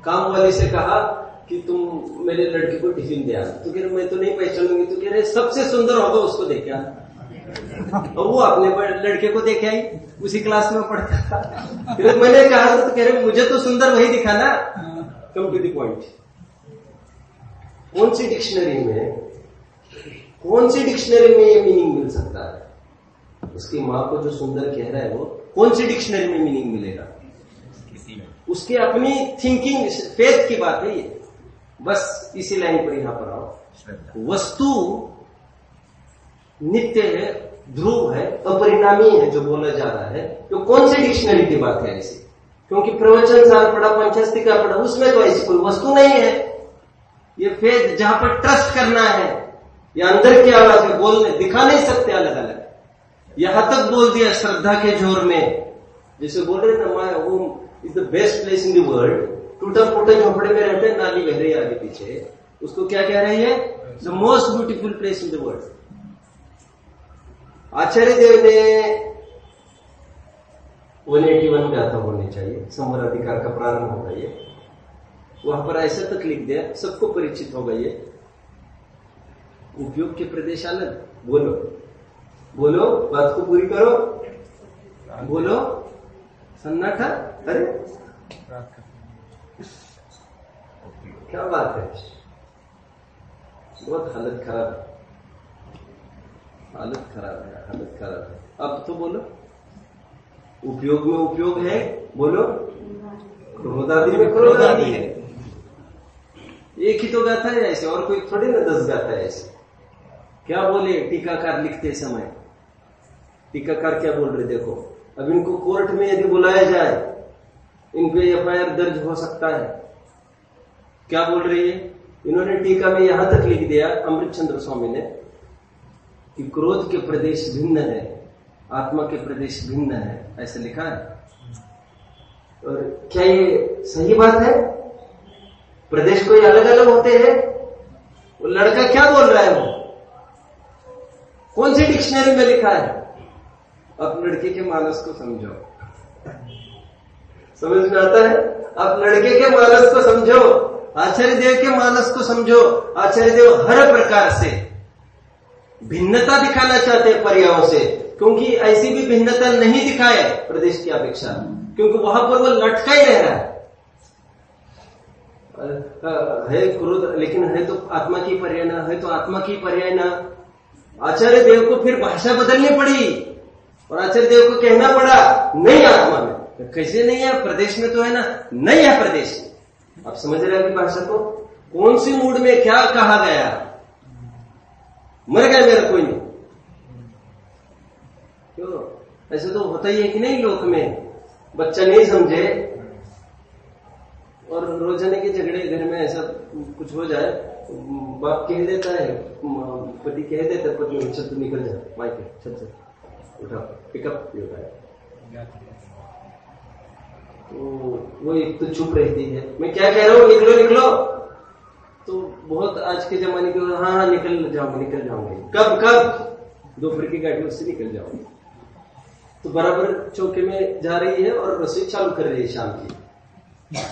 काम वाली से कहा कि तुम मेरे लड़के को टिफिन दे आ। तो कह रहे मैं तो नहीं पहचानूंगी। तो कह रहे सबसे सुंदर होगा उसको देखे आ। और वो अपने लड़के को देखे आई, उसी क्लास में पढ़ता था। फिर मैंने कहा तो कह रहे मुझे तो सुंदर वही दिखा ना। Come to the point. कौन सी डिक्शनरी में ये मीनिंग मिल सकता है? उसकी माँ को जो सुंदर कह रहा है वो कौन सी डिक्शनरी में मीनिंग मिलेगा? उसकी अपनी थिंकिंग, फेथ की बात है ये। बस इसी लाइन पर यहां पर आओ। वस्तु नित्य है, ध्रुव है, अपरिणामी है जो बोला जा रहा है, तो कौन सी डिक्शनरी की बात है ऐसी? क्योंकि प्रवचन सार पढ़ा, पंचस्तिका पढ़ा, उसमें तो ऐसी कोई वस्तु नहीं है। ये फेथ जहां पर ट्रस्ट करना है, या अंदर की आवाज है, बोलने दिखा नहीं सकते अलग अलग। यहां तक बोल दिया श्रद्धा के जोर में, जैसे बोल रहे ना, my home is the best place in the world. टूटा फूटा झोपड़े में रहते हैं, नाली बह रही है आगे पीछे, उसको क्या कह रही है? The most beautiful place in the world. आचार्य देव ने 181 गाथा होनी चाहिए, संवर अधिकार का प्रारंभ होगा ये, वहां पर ऐसा तक लिख दिया, सबको परिचित होगा ये। उपयोग के प्रदेश अलग। बोलो, बात को पूरी करो, बोलो, सन्नाटा। अरे क्या बात है, बहुत हालत खराब है। अब तो बोलो, उपयोग में उपयोग है, बोलो, क्रोधादि में क्रोधादि है। एक ही तो गाथा है ऐसे, और कोई थोड़ी ना 10 गाथा है ऐसे। क्या बोले टीकाकार लिखते समय? टीकाकार क्या बोल रहे देखो, अब इनको कोर्ट में यदि बुलाया जाए, इन पे एफआईआर दर्ज हो सकता है। क्या बोल रही है? इन्होंने टीका में यहां तक लिख दिया, अमृतचंद्र स्वामी ने, कि क्रोध के प्रदेश भिन्न है, आत्मा के प्रदेश भिन्न है, ऐसा लिखा है। और क्या ये सही बात है? प्रदेश कोई अलग अलग होते हैं? वो लड़का क्या बोल रहा है? वो कौन सी डिक्शनरी में लिखा है? अब लड़के के मानस को समझो, समझ में आता है? अब लड़के के मानस को समझो, आचार्य देव के मानस को समझो। आचार्य देव हर प्रकार से भिन्नता दिखाना चाहते हैं पर्यायों से, क्योंकि ऐसी भी भिन्नता नहीं दिखाए प्रदेश की अपेक्षा, क्योंकि वहां पर वो लटका ही रह रहा है क्रोध, लेकिन है तो आत्मा की पर्याय ना, है तो आत्मा की पर्याय ना। आचार्य देव को फिर भाषा बदलनी पड़ी, और आचार्य देव को कहना पड़ा नहीं आत्मा में। कैसे नहीं है? प्रदेश में तो है ना, नहीं है प्रदेश। आप समझ रहे हैं भाषा को? कौन सी मूड में क्या कहा गया? मर गया मेरा कोई नहीं। क्यों? ऐसे तो होता ही है कि नहीं लोक में, बच्चा नहीं समझे और रोजाना के झगड़े घर में ऐसा कुछ हो जाए, बाप कह देता है, पति कह देता है पत्नी, चल तू निकल जा मायके, चल उठा पिकअप होता है, तो वो एक तो चुप रहती है, मैं क्या कह रहा हूँ, निकलो। तो बहुत आज के जमाने के, हाँ निकल जाऊंगी। कब? दोपहर की गाड़ी उससे निकल जाऊंगी। तो बराबर चौके में जा रही है और रसोई चालू कर रही है शाम की।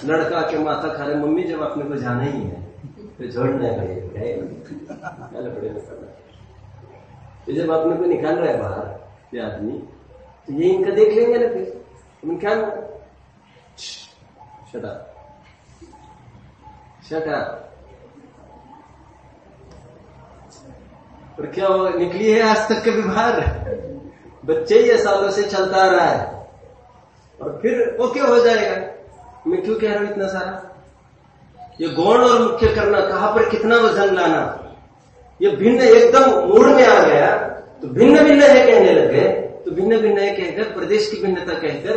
लड़का के माथा खा रहे, मम्मी जब अपने को जाना ही है तो जोड़ना है, लपड़े में करना। तो जब अपने को निकाल रहा है बाहर ये आदमी, तो ये इनका देख लेंगे ना फिर तुम क्या शटा और क्या हो निकली है आज तक कभी बाहर? बच्चे ये सालों से चलता आ रहा है और फिर ओके हो जाएगा। मैं क्यों कह रहा हूं इतना सारा? ये गौण और मुख्य करना, कहां पर कितना वजन लाना, ये भिन्न एकदम मूड में आ गया तो भिन्न भिन्न है कहने लगे, तो भिन्न भिन्न है कहकर प्रदेश की भिन्नता कहकर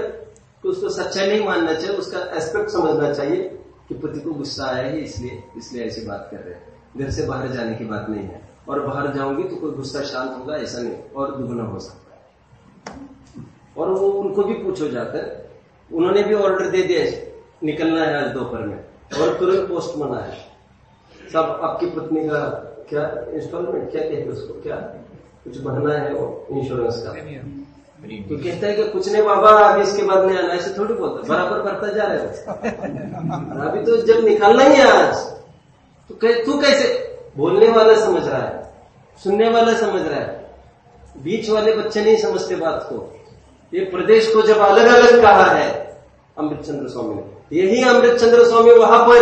तो उसको सच्चाई नहीं मानना चाहिए, उसका एस्पेक्ट समझना चाहिए कि पति को गुस्सा आया है इसलिए ऐसी बात कर रहे हैं। घर से बाहर जाने की बात नहीं है, और बाहर जाऊंगी तो कोई गुस्सा शांत होगा ऐसा नहीं, और दुगना हो सकता है। और वो उनको भी पूछो जाकर, उन्होंने भी ऑर्डर दे दिया निकलना है आज दोपहर में, और तुरंत पोस्ट मना है सब आपकी पत्नी का क्या इंस्टॉलमेंट क्या कहते हैं उसको, क्या कुछ भरना है वो इंश्योरेंस का, तो कहता है कि कुछ नहीं बाबा अभी इसके बाद नहीं आना, ऐसे थोड़ी बोलता, बराबर करता जा रहा है। अभी तो जब निकलना ही है आज तो तू कैसे? बोलने वाला समझ रहा है, सुनने वाला समझ रहा है, बीच वाले बच्चे नहीं समझते बात को। ये प्रदेश को जब अलग अलग कहा है अमृतचंद्र स्वामी ने, यही अमृतचंद्र स्वामी वहां पर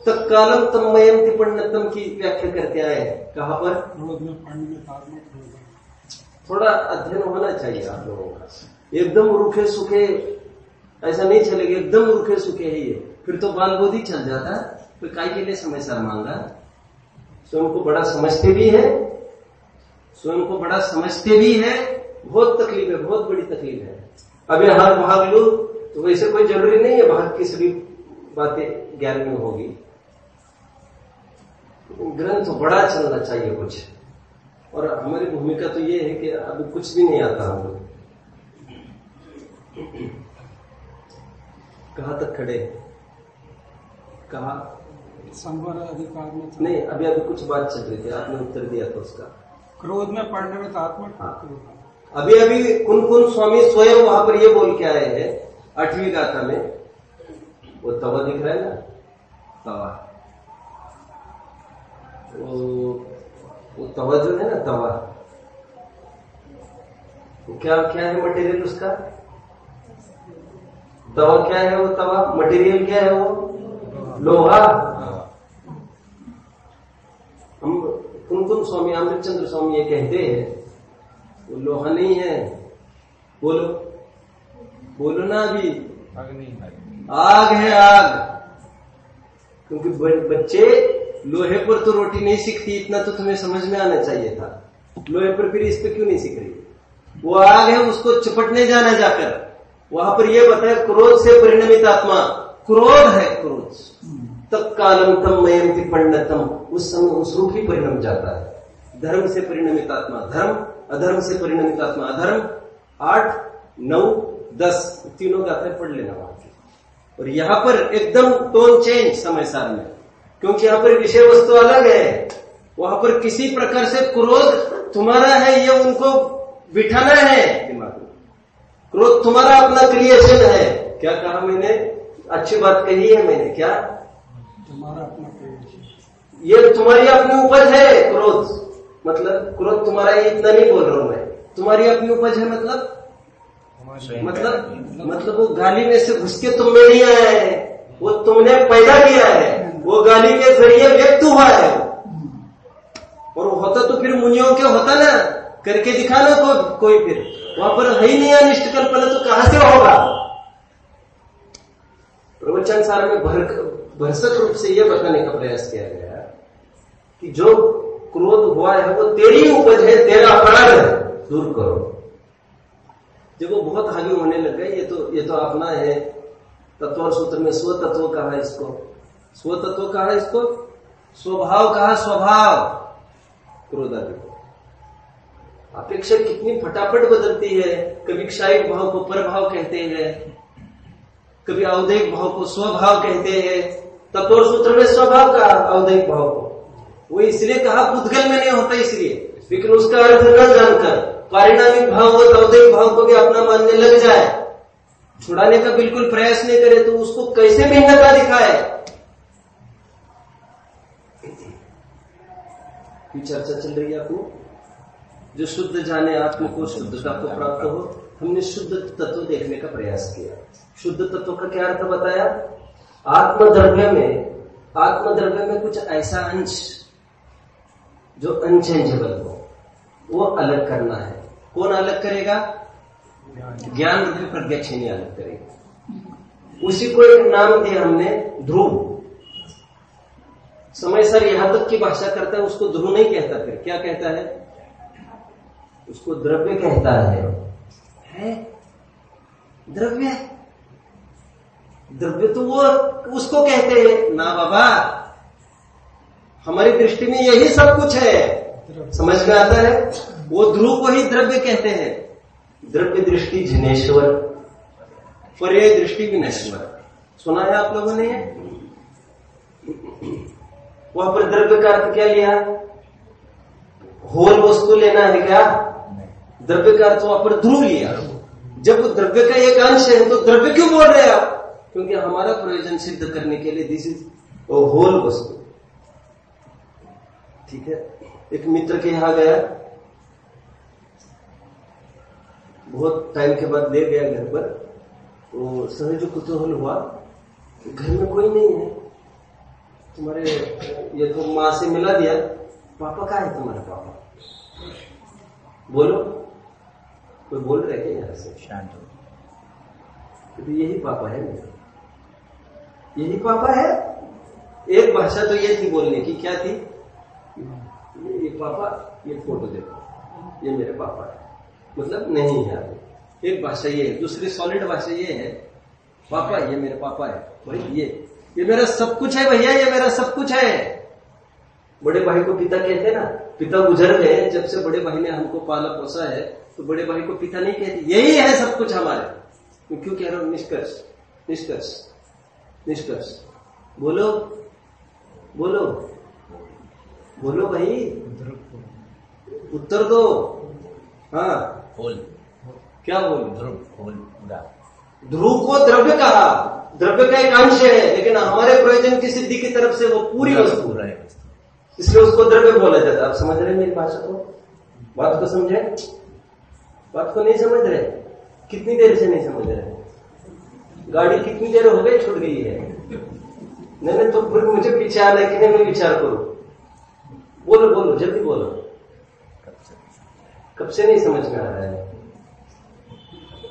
तत्कालम तन्मयम तिपन्नतम की व्याख्या करके आए हैं। कहां पर? थोड़ा अध्ययन होना चाहिए आप लोगों का। एकदम रूखे सूखे ऐसा नहीं चलेगा, एकदम रूखे सूखे है ये, फिर तो बाल बोधी चल जाता। तो काय के लिए समय सर मांगा? स्वयं को बड़ा समझते भी है, स्वयं को बड़ा समझते भी है, बहुत तकलीफ है, बहुत बड़ी तकलीफ है। अब यहां भाग लो तो वैसे कोई जरूरी नहीं है भाग की सभी बातें ज्ञान में होगी। ग्रंथ बड़ा चलना चाहिए कुछ, और हमारी भूमिका तो ये है कि अभी कुछ भी नहीं आता हम लोग। कहां तक खड़े? कहा संवर अधिकार में नहीं, अभी कुछ बात चल रही थी, आपने उत्तर दिया था उसका। क्रोध में पड़ने में आत्मा। अभी कुन स्वामी स्वयं वहां पर ये बोल के आए हैं 8वीं गाथा में, वो तवा दिख रहा है ना, तवा, वो तवा जो है ना, तवा क्या है मटेरियल उसका? तवा क्या है? वो तवा मटेरियल क्या है? वो लोहा। हम कुन स्वामी अमृतचंद्र स्वामी ये कहते हैं वो लोहा नहीं है। बोलो ना, अभी आग है, आग। क्योंकि बच्चे लोहे पर तो रोटी नहीं सीखती, इतना तो तुम्हें समझ में आना चाहिए था। लोहे पर फिर इस पे क्यों नहीं सीख रही? वो आग है, उसको चपटने जाना जाकर। वहां पर यह बताया क्रोध से परिणमित आत्मा, क्रोध है, क्रोध तत्कालम तन्मयम तिपन्नतम, उस रूप ही परिणम जाता है। धर्म से परिणमित आत्मा धर्म, अधर्म से परिणमित आत्मा अधर्म। 8, 9, 10 तीनों गाथाएं पढ़ लेना वहां की। और यहां पर एकदम टोन चेंज समय सार में, क्योंकि यहां पर विषय वस्तु अलग है। वहां पर किसी प्रकार से क्रोध तुम्हारा है, ये उनको बिठाना है दिमाग में। क्रोध तुम्हारा अपना क्रिएशन है। क्या कहा मैंने? अच्छी बात कही है मैंने, क्या? तुम्हारा अपना क्रिएशन, ये तुम्हारी अपनी उपज है। क्रोध क्रोध तुम्हारा, ये इतना नहीं बोल रहा हूं मैं, तुम्हारी अपनी उपज है। मतलब वो गाली में से घुस के तुम में नहीं आया है, वो तुमने पैदा किया है, वो गाली के जरिए व्यक्त हुआ है। और होता तो फिर मुनियों के होता ना, करके दिखाना कोई फिर वहां पर है ही नहीं अनिष्ट कल्पना, तो कहां से होगा? प्रवचन सार में भरसक रूप से यह बताने का प्रयास किया गया कि जो क्रोध हुआ है वो तेरी उपज है, तेरा अपराध है, दूर करो। जब वो बहुत हावी होने लग गए, ये तो अपना है। तत्व सूत्र में स्वतत्व कहा है इसको, स्वतत्व कहा है इसको, स्वभाव कहा, स्वभाव। क्रोध आदि को अपेक्षा कितनी फटाफट बदलती है। कभी क्षायिक भाव को परभाव कहते हैं, कभी औदैहिक भाव को स्वभाव कहते हैं। तत्व सूत्र में स्वभाव कहा औदैहिक भाव को, वो इसलिए कहा पुद्गल में नहीं होता इसलिए, लेकिन उसका अर्थ न जानकर पारिणामिक भाव और औदैहिक भाव को भी अपना मानने लग जाए, छुड़ाने का बिल्कुल प्रयास नहीं करे, तो उसको कैसे भिन्नता दिखाए? चर्चा चल रही है अपनी। जो शुद्ध जाने आत्म को, शुद्धता को प्राप्त हो, हमने शुद्ध तत्व देखने का प्रयास किया। शुद्ध तत्व का क्या अर्थ बताया? आत्मद्रव्य में कुछ ऐसा अंश जो अनचेंजेबल हो, वो अलग करना है। कौन अलग करेगा? ज्ञान रूपी प्रत्यक्ष नहीं अलग करेगा। उसी को एक नाम दिया हमने, ध्रुव। समय सर यहां तक की भाषा करता है, उसको ध्रुव नहीं कहता, फिर क्या कहता है? उसको द्रव्य कहता है? द्रव्य तो वो उसको कहते हैं ना बाबा। हमारी दृष्टि में यही सब कुछ है, समझ में आता है? वो ध्रुव को ही द्रव्य कहते हैं। द्रव्य दृष्टि जिनेश्वर, पर्याय दृष्टि विनेश्वर। सुना है आप लोगों ने? वहां पर द्रव्य का अर्थ क्या लिया? होल वस्तु लेना है क्या? द्रव्य का अर्थ वहां पर ध्रुव लिया। जब द्रव्य का एक अंश है तो द्रव्य क्यों बोल रहे हैं आप? क्योंकि हमारा प्रयोजन सिद्ध करने के लिए दिस इज होल वस्तु। ठीक है। एक मित्र के यहां गया, बहुत टाइम के बाद ले गया घर पर, तो सहज कुतूहल हुआ, घर में कोई नहीं है। तुम्हारे ये तो माँ से मिला दिया, पापा कहाँ है तुम्हारे? पापा बोलो, कोई बोल रहे क्या? यहां से शांत हो। तो यही पापा है मेरा, यही पापा है। एक भाषा तो ये थी बोलने की, क्या थी? ये पापा, ये फोटो देखो, ये मेरे पापा है, मतलब नहीं है। एक भाषा ये है। दूसरी सॉलिड भाषा ये है, पापा ये मेरे पापा है, भाई ये मेरा सब कुछ है भैया, ये मेरा सब कुछ है। बड़े भाई को पिता कहते ना, पिता गुजर गए, जब से बड़े भाई ने हमको पाला पोसा है, तो बड़े भाई को पिता नहीं कहते, यही है सब कुछ हमारे। क्यों कह रहा हूं? निष्कर्ष निष्कर्ष निष्कर्ष। बोलो बोलो बोलो भाई, उत्तर दो। हाँ, होल। क्या बोल? ध्रुव को द्रव्य कहा। द्रव्य का एक अंश है, लेकिन हमारे प्रयोजन की सिद्धि की तरफ से वो पूरी वस्तु है, इसलिए उसको द्रव्य बोला जाता है। आप समझ रहे हैं मेरी भाषा को? बात को समझे? बात को नहीं समझ रहे? कितनी देर से नहीं समझ रहे? गाड़ी कितनी देर हो गई छूट गई है? नहीं तो फिर मुझे पीछे आना है कि नहीं, मैं विचार करूं। बोलो बोलो, जल्दी बोलो। कब से नहीं समझ में आ रहा है?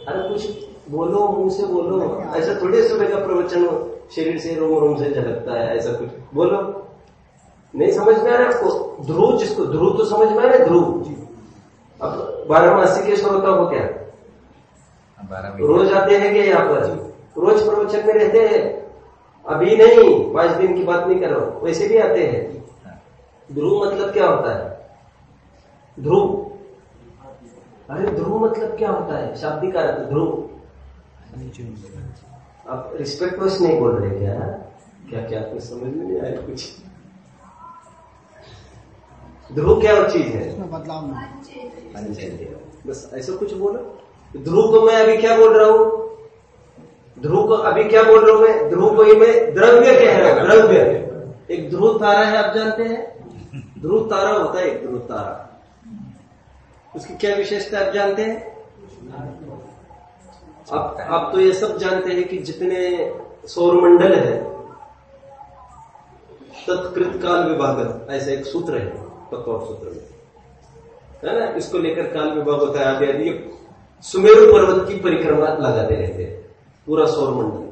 अरे कुछ बोलो, मुंह से बोलो। ऐसा थोड़ी सुबह का प्रवचन शरीर से रोम रोम से झलकता है, ऐसा कुछ बोलो। नहीं समझ में आ रहा है आपको? ध्रुव, जिसको ध्रुव तो समझ में आ रहा है, ध्रुव। अब 12 के श्रोता हो क्या? रोज आते हैं क्या यहाँ पर? रोज प्रवचन में रहते हैं? अभी नहीं, 5 दिन की बात नहीं कर रहा हूं, वैसे भी आते हैं। ध्रुव मतलब क्या होता है? ध्रुव, अरे ध्रुव मतलब क्या होता है? शाब्दिक अर्थ ध्रुव। आप रिस्पेक्ट वश नहीं बोल रहे क्या? क्या क्या आपको समझ में नहीं आया कुछ? ध्रुव क्या और चीज है? बदलाव नहीं, बस ऐसा कुछ बोलो। ध्रुव को मैं अभी क्या बोल रहा हूं? ध्रुव को अभी क्या बोल रहा हूं मैं? ध्रुव को ही मैं द्रव्य कह रहा हूं। द्रव्य, एक ध्रुव तारा है, आप जानते हैं? ध्रुव तारा होता है एक ध्रुव तारा, उसकी क्या विशेषता आप जानते हैं? आप तो ये सब जानते हैं कि जितने सौरमंडल है, तत्कृत काल विभागत, ऐसा एक सूत्र है तत्व सूत्र में, है ना? इसको लेकर काल विभाग होता है। आदि आदि सुमेरु पर्वत की परिक्रमा लगाते रहते हैं, पूरा सौरमंडल।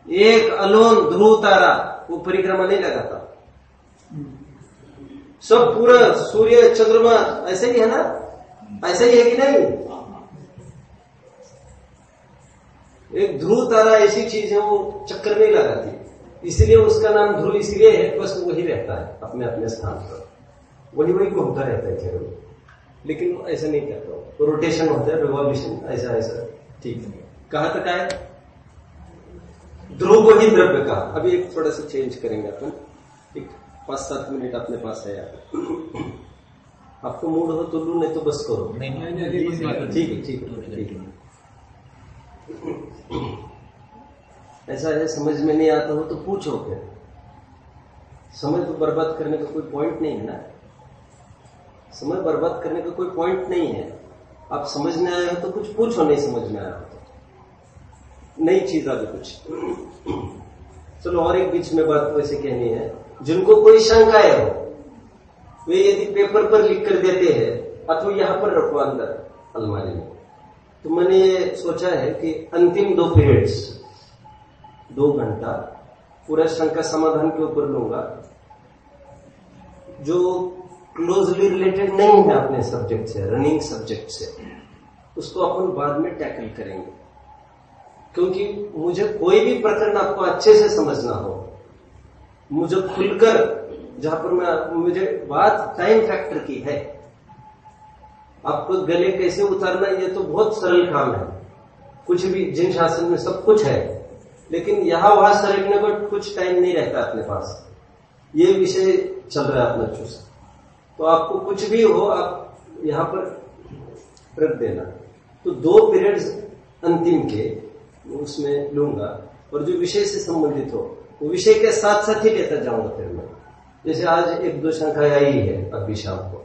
एक अलोन ध्रुव तारा वो परिक्रमा नहीं लगाता, सब पूरा सूर्य चंद्रमा ऐसे ही है ना? ऐसे ही है कि नहीं? एक ध्रुव तारा ऐसी चीज है, वो चक्कर नहीं लगाती, इसीलिए उसका नाम ध्रुव इसलिए है, बस वही रहता है अपने अपने स्थान पर, वही वही घूमता रहता है केवल। लेकिन ऐसा नहीं करता, तो रोटेशन होता है, रिवॉल्यूशन, ऐसा ऐसा। ठीक है, कहां तक आए? ध्रुव को ही द्रव्य का। अभी एक थोड़ा सा चेंज करेंगे अपन, एक 5-7 मिनट अपने पास है यार। आपको मूड हो तो लू, नहीं तो बस करो। ठीक है ठीक है। ऐसा है, समझ में नहीं आता हो तो पूछो, फिर समय तो बर्बाद करने का कोई पॉइंट नहीं है ना। समय बर्बाद करने का कोई पॉइंट नहीं है। आप समझने आए हो तो कुछ पूछो, नहीं समझ में आया हो तो नई चीज अभी कुछ। चलो और एक बीच में बात वैसे कहनी है, जिनको कोई शंकाएं हो वे यदि पेपर पर लिख कर देते हैं अथवा यहां पर रखो अंदर अलमारी में, तो मैंने ये सोचा है कि अंतिम 2 पीरियड्स 2 घंटा पूरा शंका समाधान के ऊपर लूंगा, जो क्लोजली रिलेटेड नहीं है अपने सब्जेक्ट से, रनिंग सब्जेक्ट से, उसको अपन बाद में टैकल करेंगे। क्योंकि मुझे कोई भी प्रकरण आपको अच्छे से समझना हो, मुझे खुलकर, जहां पर मुझे बात टाइम फैक्टर की है, आपको गले कैसे उतारना ये तो बहुत सरल काम है, कुछ भी जिन शासन में सब कुछ है, लेकिन यहां वहां सरकने को कुछ टाइम नहीं रहता अपने पास, ये विषय चल रहा है अपना चूस, तो आपको कुछ भी हो आप यहां पर रख देना। तो 2 पीरियड्स अंतिम के उसमें लूंगा, और जो विषय से संबंधित हो वो विषय के साथ साथ ही लेता जाऊंगा। फिर मैं जैसे आज 1-2 शंकाएं आई है अभी शाम को,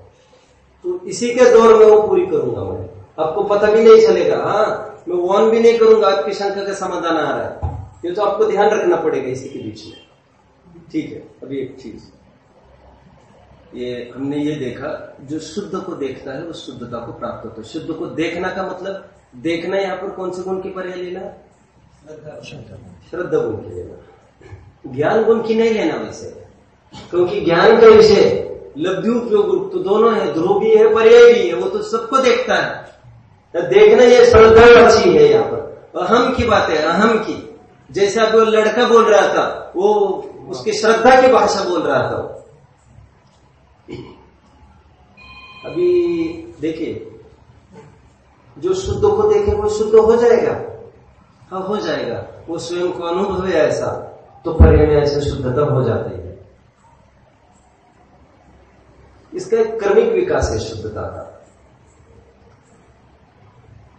तो इसी के दौर में वो पूरी करूंगा मैं, आपको पता भी नहीं चलेगा। हाँ, मैं ऑन भी नहीं करूंगा, आपकी शंका का समाधान आ रहा है, ये तो आपको ध्यान रखना पड़ेगा इसी के बीच में। ठीक है, अभी एक चीज ये हमने ये देखा, जो शुद्ध को देखता है वो शुद्धता को प्राप्त होता है। शुद्ध को देखना का मतलब, देखना यहाँ पर कौन से गुण की पर्याय लेना? श्रद्धा गुण की लेना, ज्ञान गुण की नहीं लेना वैसे, क्योंकि ज्ञान का विषय लब्धि उपयोग रूप तो दोनों है, ध्रुव भी है पर्याय भी है, वो तो सबको देखता है। देखना ये श्रद्धा अच्छी है, यहाँ पर अहम की बात है, अहम की। जैसे अब वो लड़का बोल रहा था, वो उसकी श्रद्धा की भाषा बोल रहा था। अभी देखिए, जो शुद्ध को देखे वो शुद्ध हो जाएगा। हाँ, हो जाएगा, वो स्वयं को अनुभव है ऐसा, तो पर्याय में ऐसे शुद्धता हो जाती है। इसका एक क्रमिक विकास है शुद्धता का।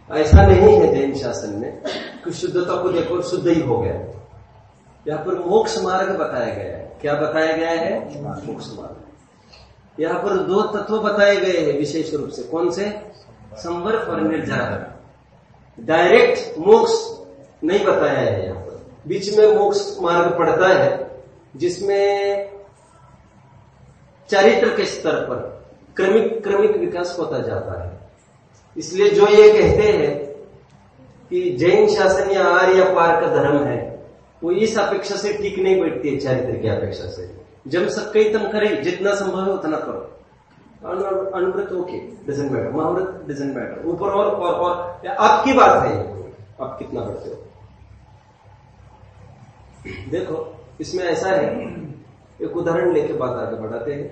ऐसा नहीं है जैन शासन में कि शुद्धता को देखो शुद्ध ही हो गया। यहां पर मोक्ष मार्ग बताया गया है। क्या बताया गया है? मोक्ष मार्ग। यहां पर 2 तत्व बताए गए हैं विशेष रूप से। कौन से? संवर्ग और निर्जरा। डायरेक्ट मोक्ष नहीं बताया है यहां पर, बीच में मोक्ष मार्ग पड़ता है, जिसमें चारित्र के स्तर पर क्रमिक विकास होता जाता है। इसलिए जो ये कहते हैं कि जैन शासन या आर्य या पार का धर्म है, वो इस अपेक्षा से ठीक नहीं बैठती है चारित्र की अपेक्षा से। जब सबके तम करे, जितना संभव है उतना करो। अनुव्रत ओके, डजंट मैटर, महाव्रत डजंट मैटर, ऊपर और आपकी बात है, आप कितना करते हो। देखो इसमें ऐसा है, एक उदाहरण लेके बात आगे बढ़ाते हैं।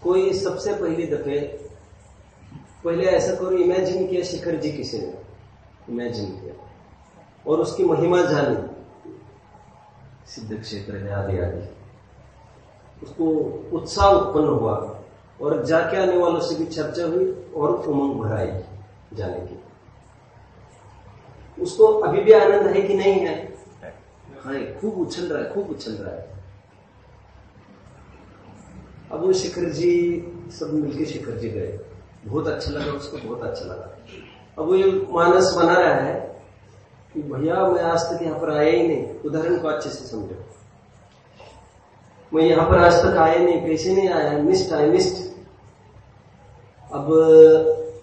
कोई सबसे पहली दफे पहले ऐसा करो, इमेजिन किया शिखर जी किसी ने इमेजिन किया और उसकी महिमा जानी, सिद्ध क्षेत्र है आदि आदि, उसको उत्साह उत्पन्न हुआ और जाके आने वालों से भी चर्चा हुई और उमंग भराई जाने की। उसको अभी भी आनंद है कि नहीं है? हाँ, खूब उछल रहा है, खूब उछल रहा है। अब वो शिखर जी, सब मिलके शिखर जी गए, बहुत अच्छा लगा उसको, बहुत अच्छा लगा। अब वो ये मानस बना रहा है कि भैया मैं आज तक यहाँ पर आया ही नहीं। उदाहरण को अच्छे से समझो, मैं यहाँ पर आज तक आया नहीं, कैसे नहीं आया, आई मिस्ड। अब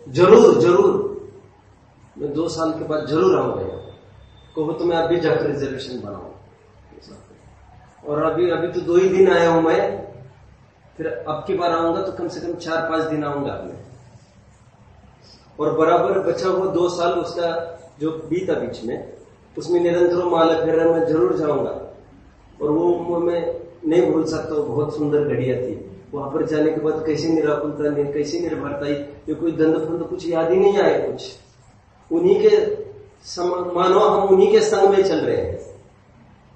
जरूर मैं 2 साल के बाद जरूर आऊंगा यहाँ, कहो तो मैं अभी जाकर रिजर्वेशन बनाऊंगा। और अभी तो 2 ही दिन आया हूं मैं, फिर अब की बार आऊंगा तो कम से कम 4-5 दिन आऊंगा अपने। और बराबर बचा हुआ 2 साल उसका जो बीता बीच में, उसमें निरंतर माला फेर रहा, मैं जरूर जाऊंगा। और वो मैं नहीं भूल सकता, वो बहुत सुंदर घड़िया थी। वहां पर जाने के बाद कैसी निराकुलता, कैसी निर्भरता, ये कोई दंड फंद कुछ याद ही नहीं आए कुछ। उन्हीं के मानो हम उन्हीं के संग में चल रहे हैं।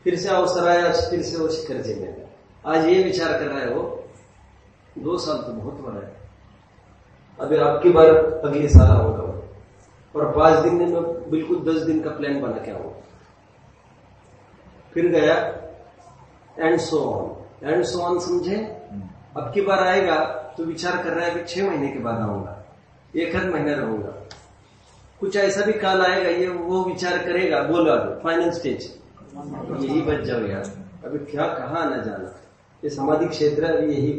फिर से अवसर आया, फिर से वो शिखर जी में आज ये विचार कर रहा है वो 2 साल तो बहुत बड़ा है, अभी आपकी बार अगले साल आऊंगा और 5 दिन में मैं बिल्कुल 10 दिन का प्लान बना के आऊंगा। फिर गया एंड सो ऑन, समझे? अब की बार आएगा तो विचार कर रहा है कि 6 महीने के बाद आऊंगा, एक आध महीना रहूंगा, कुछ ऐसा भी काल आएगा, ये वो विचार करेगा, बोला फाइनल स्टेज यही बच जाओ यार, अभी क्या कहाँ न जाना, ये समाधि क्षेत्र है, अभी यही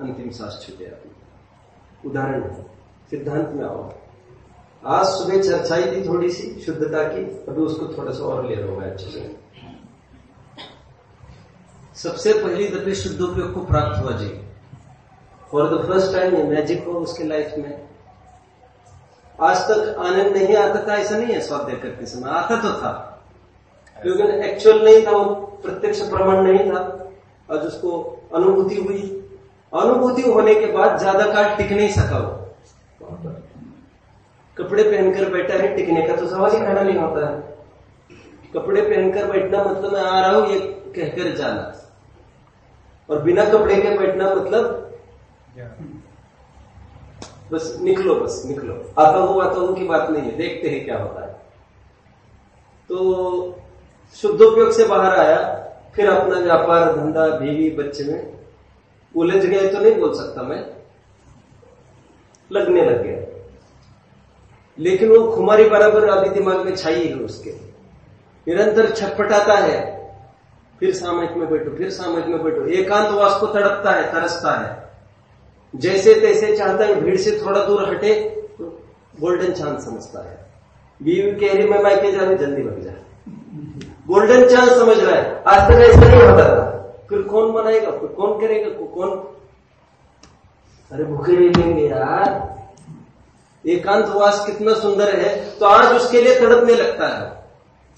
अंतिम सांस छूटे। अभी उदाहरण है, सिद्धांत में आओ। आज सुबह चर्चा ही थी थोड़ी सी शुद्धता की, अभी उसको थोड़ा सा और ले रहा हूं मैं अच्छे से। सबसे पहली दफे शुद्धोपयोग को प्राप्त हुआ जी, फॉर द फर्स्ट टाइम ये मैजिक हो उसके लाइफ में। आज तक आनंद नहीं आता था ऐसा नहीं है, स्वाध्याय करते समय आता तो था, लेकिन एक्चुअल नहीं था, वो प्रत्यक्ष प्रमाण नहीं था। आज उसको अनुभूति हुई, अनुभूति होने के बाद ज्यादा काल टिक नहीं सका वो। कपड़े पहनकर बैठा है, टिकने का तो सवाल ही खड़ा नहीं होता है। कपड़े पहनकर बैठना मतलब मैं आ रहा हूं ये कहकर जाना, और बिना कपड़े के बैठना मतलब बस निकलो, बस निकलो, आता हूं की बात नहीं है, देखते हैं क्या होता है। तो शुद्धोपयोग से बाहर आया, फिर अपना व्यापार धंधा बीवी बच्चे में उलझ गए तो नहीं बोल सकता मैं, लगने लग गया। लेकिन वो खुमारी बराबर अभी दिमाग में छाई है उसके, निरंतर छटपटाता है, फिर सामयिक में बैठो, फिर सामयिक में बैठो, एकांतवास को तड़पता है, तरसता है, जैसे तैसे चाहता है भीड़ से थोड़ा दूर हटे तो गोल्डन चांस समझता है। बीवी कह रही मैं मायके जा रही, जल्दी भाग जा, गोल्डन चांस समझ रहा है। आज तक ऐसा नहीं होता था, फिर कौन बनाएगा, फिर कौन करेगा, कौन, अरे भूखे रहेंगे यार, एकांतवास कितना सुंदर है, तो आज उसके लिए तड़पने लगता है,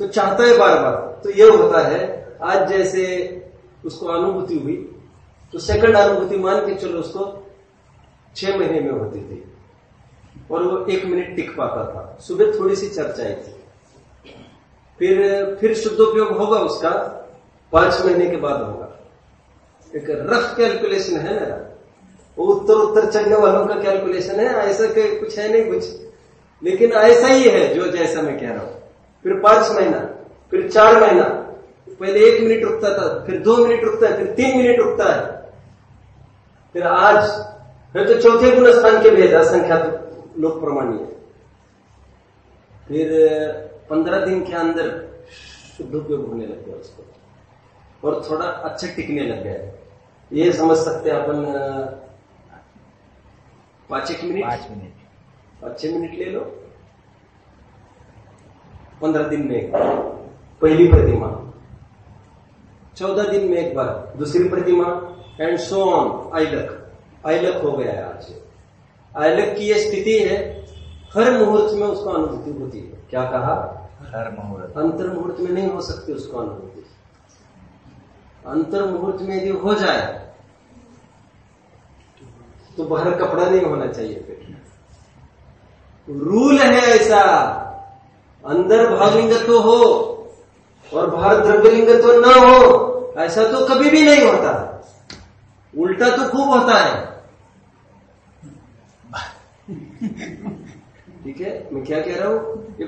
तो चाहता है बार बार। तो ये होता है, आज जैसे उसको अनुभूति हुई, तो सेकंड अनुभूति मान के चलो उसको 6 महीने में होती थी, और वो 1 मिनट टिक पाता था। सुबह थोड़ी सी चर्चाएं थी, फिर शुद्धोपयोग होगा उसका 5 महीने के बाद होगा। एक रफ कैलकुलेशन है मेरा, वो उत्तर चढ़ने वालों का कैलकुलेशन है, ऐसा कुछ है नहीं कुछ, लेकिन ऐसा ही है जो जैसा मैं कह रहा हूं। फिर 5 महीना, फिर 4 महीना, पहले 1 मिनट रुकता था, फिर 2 मिनट रुकता है, फिर 3 मिनट रुकता है, फिर आज है तो चौथे गुण स्थान के भेद, असंख्या लोक प्रमाणीय। फिर 15 दिन के अंदर शुद्धोपयोग होने लग गया उसको, और थोड़ा अच्छा टिकने लग गया। ये समझ सकते हैं अपन 5 मिनट ले लो, 15 दिन में एक बार पहली प्रतिमा, 14 दिन में एक बार दूसरी प्रतिमा, एंड सो ऑन। आइलक हो गया है आज। आइलक की यह स्थिति है, हर मुहूर्त में उसको अनुभूति होती है। क्या कहा? हर मुहूर्त, अंतर मुहूर्त में नहीं हो सकती उसको अनुभूति। अंतर मुहूर्त में यदि हो जाए तो बाहर कपड़ा नहीं होना चाहिए। फिर रूल है ऐसा, अंदर भावलिंग तो हो और बाहर द्रव्यलिंग तो न हो, ऐसा तो कभी भी नहीं होता। उल्टा तो खूब होता है। ठीक है, मैं क्या कह रहा हूं, ये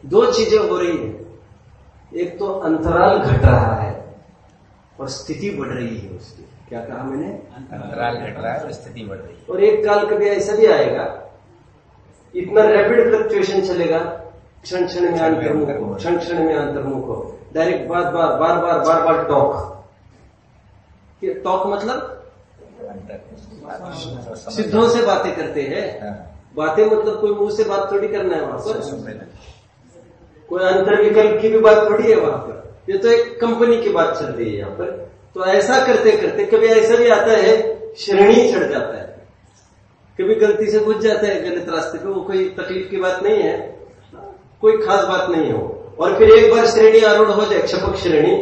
2 चीजें हो रही है। एक तो अंतराल घट रहा है और स्थिति बढ़ रही है उसकी। क्या कहा मैंने? अंतराल घट रहा है और स्थिति बढ़ रही है। और एक काल कभी ऐसा भी आएगा, इतना रैपिड फ्लक्चुएशन चलेगा, क्षण क्षण में अंतर्मुख हो, क्षण क्षण में अंतर्मुख हो, डायरेक्ट बार बार टॉक। टॉक मतलब सिद्धों से बातें करते हैं। बातें मतलब कोई मुंह से बात थोड़ी करना है वहां पर, कोई अंतर विकल्प की भी बात थोड़ी है वहां पर। ये तो एक कंपनी की बात चल रही है यहाँ पर। तो ऐसा करते करते कभी ऐसा भी आता है, श्रेणी चढ़ जाता है, कभी गलती से घुस जाता है गलत रास्ते पे। वो कोई तकलीफ की बात नहीं है, कोई खास बात नहीं हो। और फिर एक बार श्रेणी आरूढ़ हो जाए, क्षपक श्रेणी,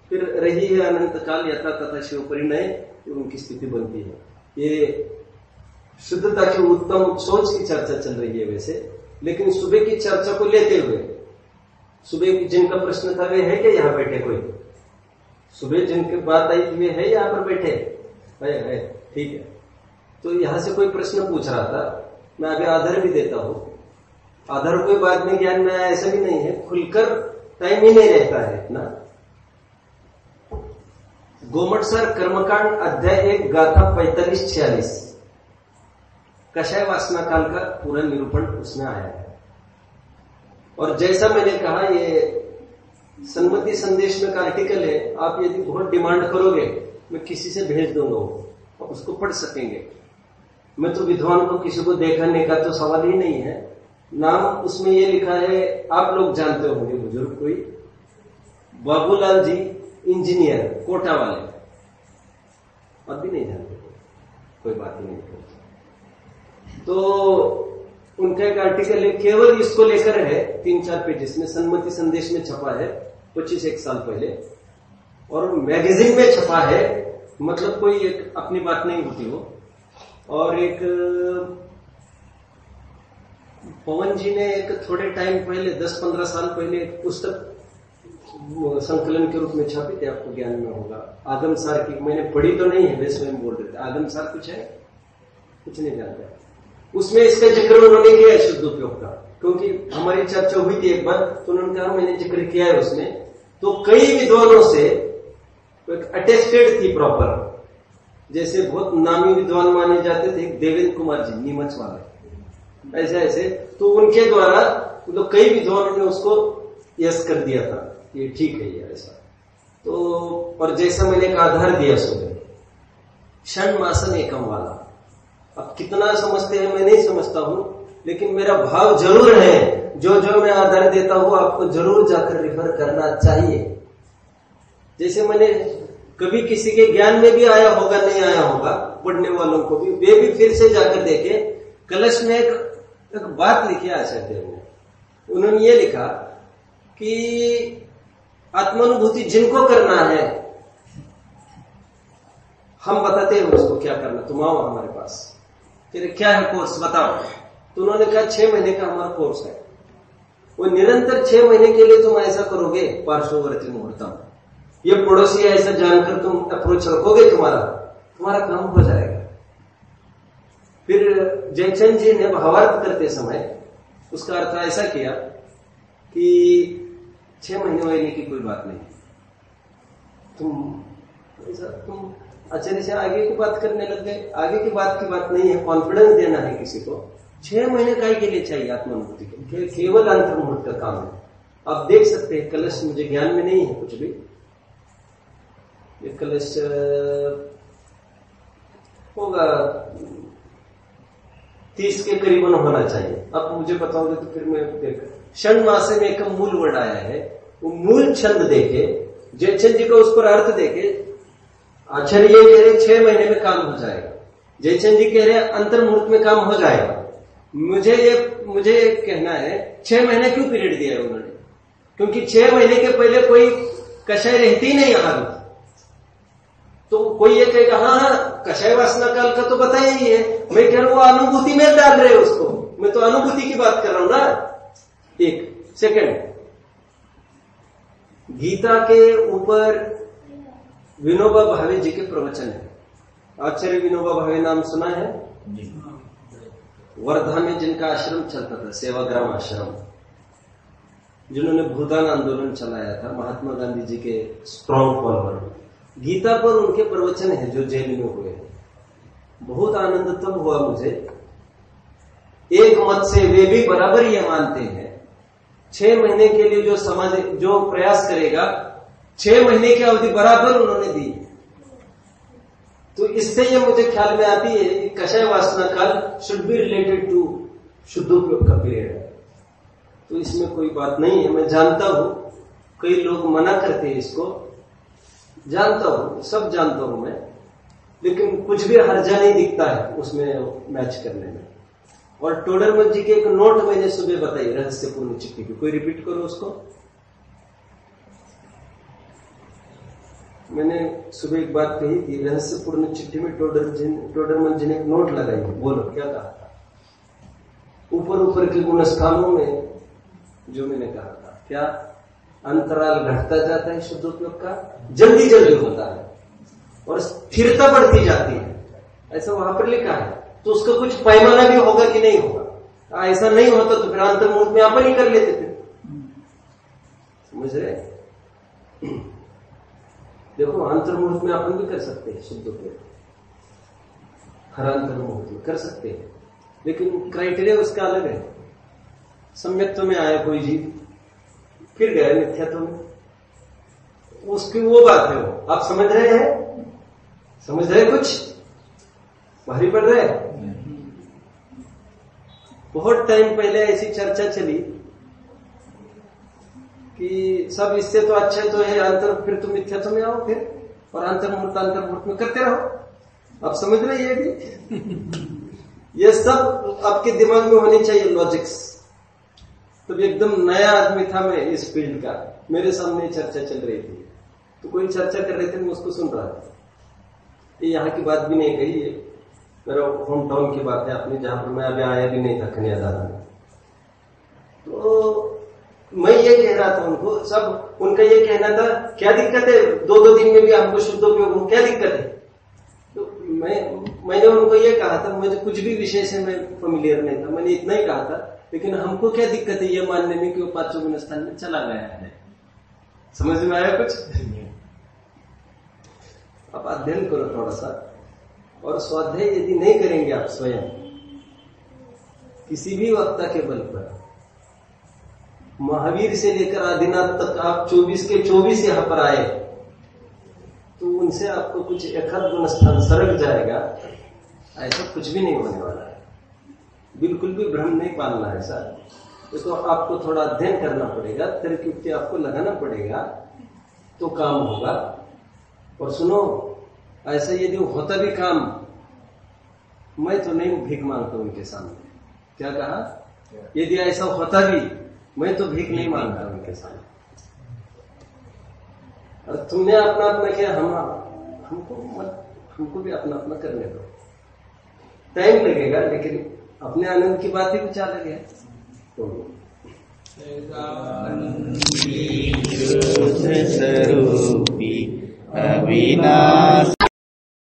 फिर रही है अनंत काल यथा तथा शिव परिणय, उनकी स्थिति बनती है। ये शुद्धता की उत्तम सोच की चर्चा चल रही है वैसे, लेकिन सुबह की चर्चा को लेते हुए, सुबह जिनका प्रश्न था वे है क्या यहाँ बैठे? कोई सुबह जिनकी बात आई वे है यहाँ पर बैठे? है, ठीक है। तो यहां से कोई प्रश्न पूछ रहा था, मैं अभी आधार भी देता हूं। आधार कोई बात नहीं, ज्ञान में ऐसा भी नहीं है, खुलकर टाइम ही नहीं रहता है इतना। गोमटसर कर्मकांड अध्याय 1 गाथा 45-46। कषाय वासना काल का पूरा निरूपण उसमें आया है। और जैसा मैंने कहा, ये सन्मति संदेश में का आर्टिकल है, आप यदि बहुत डिमांड करोगे मैं किसी से भेज दूंगा, वो उसको पढ़ सकेंगे। मैं तो विद्वान को किसी को देखने का तो सवाल ही नहीं है। नाम उसमें ये लिखा है, आप लोग जानते होंगे, बुजुर्ग कोई बाबूलाल जी इंजीनियर कोटा वाले, अब भी नहीं जानते, कोई बात ही नहीं करते। तो उनका एक आर्टिकल है, केवल इसको लेकर है, 3-4 पेजेस में, सन्मति संदेश में छपा है 25-1 साल पहले, और मैगजीन में छपा है, मतलब कोई एक अपनी बात नहीं होती वो। और एक पवन जी ने एक थोड़े टाइम पहले 10-15 साल पहले एक पुस्तक संकलन के रूप में छापी थी, आपको ज्ञान में होगा, आगमसार की। मैंने पढ़ी तो नहीं है, वे स्वयं बोल रहे थे। आगमसार कुछ है, कुछ नहीं जानता। उसमें इसका जिक्र उन्होंने किया है शुद्ध उपयोग का, क्योंकि हमारी चर्चा हुई थी एक बार, तो उन्होंने कहा मैंने जिक्र किया है उसमें। तो कई विद्वानों से अटेस्टेड थी प्रॉपर, जैसे बहुत नामी विद्वान माने जाते थे देवेंद्र कुमार जी नीमच वाले, ऐसे ऐसे, तो उनके द्वारा तो कई विद्वानों ने उसको यस कर दिया था, ये ठीक है ये ऐसा। तो और जैसा मैंने एक आधार दिया सुबह, षण्मासन एकम वाला, अब कितना समझते हैं मैं नहीं समझता हूं, लेकिन मेरा भाव जरूर है, जो जो मैं आधार देता हूं आपको जरूर जाकर रिफर करना चाहिए। जैसे मैंने कभी किसी के ज्ञान में भी आया होगा, नहीं आया होगा, पढ़ने वालों को भी, वे भी फिर से जाकर देखे। कलश में एक बात लिखी आचार्य देव ने, उन्होंने ये लिखा कि आत्मानुभूति जिनको करना है, हम बताते हैं उसको क्या करना, तुम आओ हमारे पास, क्या है कोर्स बताओ। तो उन्होंने कहा 6 महीने का हमारा कोर्स है, वो निरंतर 6 महीने के लिए तुम ऐसा करोगे, पार्श्ववर्ती मुहूर्तम, ये पड़ोसी ऐसा जानकर तुम अप्रोच रखोगे, तुम्हारा काम हो जाएगा। फिर जयचंद जी ने भावार्थ करते समय उसका अर्थ ऐसा किया कि 6 महीने होने की कोई बात नहीं, तुम आचार्य से आगे की बात करने लग गए। आगे की बात नहीं है, कॉन्फिडेंस देना है किसी को। 6 महीने काय के लिए चाहिए आत्मानुभूति के, केवल अंतर्मुहूर्त का काम है। आप देख सकते हैं कलश, मुझे ज्ञान में नहीं है कुछ भी, ये कलश होगा 30 के करीबन होना चाहिए। अब मुझे बताओगे तो फिर मैं देख, षण मासे में एक मूल वर्ड आया है, वो मूल छंद देखे, जयचंद जी को उस पर अर्थ देखे। आचार्य ये कह रहे 6 महीने में काम हो जाएगा, जयचंद जी कह रहे अंतर्मुहूर्त में काम हो जाएगा। मुझे कहना है 6 महीने क्यों पीरियड दिया है उन्होंने, क्योंकि 6 महीने के पहले कोई कषाय रहती नहीं यहां। तो कोई ये कहेगा हाँ कषाय वासना काल का तो बताया ही है, मैं कह रहा हूं वो अनुभूति में डाल रहे उसको, मैं तो अनुभूति की बात कर रहा हूं ना। एक सेकंड, गीता के ऊपर विनोबा भावे जी के प्रवचन है। आचार्य विनोबा भावे नाम सुना है? वर्धा में जिनका आश्रम चलता था, सेवाग्राम आश्रम, जिन्होंने भूदान आंदोलन चलाया था, महात्मा गांधी जी के स्ट्रॉन्ग फॉलोअर। गीता पर उनके प्रवचन है जो जेल में हुए। बहुत आनंद तब हुआ मुझे, एक मत से वे भी बराबर ये मानते हैं 6 महीने के लिए जो समाज जो प्रयास करेगा 6 महीने की अवधि बराबर उन्होंने दी। तो इससे ये मुझे ख्याल में आती है कि कषाय वासना काल शुड बी रिलेटेड टू शुद्धोपयोग का पीरियड है। तो इसमें कोई बात नहीं है, मैं जानता हूं कई लोग मना करते हैं इसको, जानता हूं, सब जानता हूं मैं, लेकिन कुछ भी हर्जा नहीं दिखता है उसमें मैच करने में। और टोडरमल जी के एक नोट मैंने सुबह बताई रहस्यपूर्ण चिट्ठी की, कोई रिपीट करो उसको। मैंने सुबह एक बात कही थी, रहस्यपूर्ण चिट्ठी में टोडरमल जी ने एक नोट लगाई, बोलो क्या कहा था? ऊपर के गुणस्थानों में जो मैंने कहा था, क्या अंतराल घटता जाता है शुद्धोपयोग का, जल्दी होता है और स्थिरता बढ़ती जाती है, ऐसा वहां पर लिखा है। तो उसका कुछ पैमाना भी होगा कि नहीं होगा? ऐसा नहीं होता तो फिर अंतर्मुहूर्त में अपन ही कर लेते थे, समझ रहे? देखो अंतर्मुहूर्त में अपन भी कर सकते हैं शुद्धोपयोग, हर अंतर्मुहूर्त में कर सकते हैं, लेकिन क्राइटेरिया उसका अलग है। सम्यक्त्व में आया कोई जीव, फिर गया मिथ्यात्व में, उसकी वो बात है। वो आप समझ रहे हैं? समझ रहे कुछ? भारी पड़ रहे हैं? बहुत टाइम पहले ऐसी चर्चा चली कि सब इससे तो अच्छा तो है अंतर, फिर तुम मिथ्यात्व में आओ फिर, और अंतर्मुहूर्त में करते रहो। आप समझ रहे ये भी? ये सब आपके दिमाग में होनी चाहिए लॉजिक्स। तो एकदम नया आदमी था मैं इस फील्ड का, मेरे सामने चर्चा चल रही थी, तो कोई चर्चा कर रहे थे, मैं उसको सुन रहा था। ये यहाँ की बात भी नहीं कही, है मेरा होम टाउन की बात है अपनी, जहां पर मैं अभी आया भी नहीं था, कन्यादान में। तो मैं ये कह रहा था उनको, सब उनका ये कहना था क्या दिक्कत है 2-2 दिन में भी हमको शुद्ध उपयोग हो, क्या दिक्कत है? तो मैंने उनको ये कहा था, मुझे कुछ भी विषय से मैं फेमिलियर नहीं था, मैंने इतना ही कहा था, लेकिन हमको क्या दिक्कत है ये मानने में कि वो 5 गुण स्थान में चला गया है। समझ में आया कुछ? आप अध्ययन करो थोड़ा सा, और स्वाध्याय यदि नहीं करेंगे आप स्वयं किसी भी वक्ता के बल पर, महावीर से लेकर आदिनाथ तक आप 24 के 24 यहां पर आए, तो उनसे आपको कुछ एकाध गुण स्थान सरक जाएगा, ऐसा कुछ भी नहीं होने वाला है। बिल्कुल भी भ्रम नहीं पालना है सर। तो आपको थोड़ा अध्ययन करना पड़ेगा, तर्क युक्ति आपको लगाना पड़ेगा, तो काम होगा। और सुनो, ऐसा यदि होता भी काम, मैं तो नहीं भीख मांगता उनके सामने। क्या कहा? यदि ऐसा होता भी, मैं तो भीख नहीं मांगता उनके सामने। और तुमने अपना अपना किया, हमको भी अपना अपना करने दो। टाइम लगेगा, लेकिन अपने आनंद की बात ही कुछ अलग है। स्वरूपी अविनाश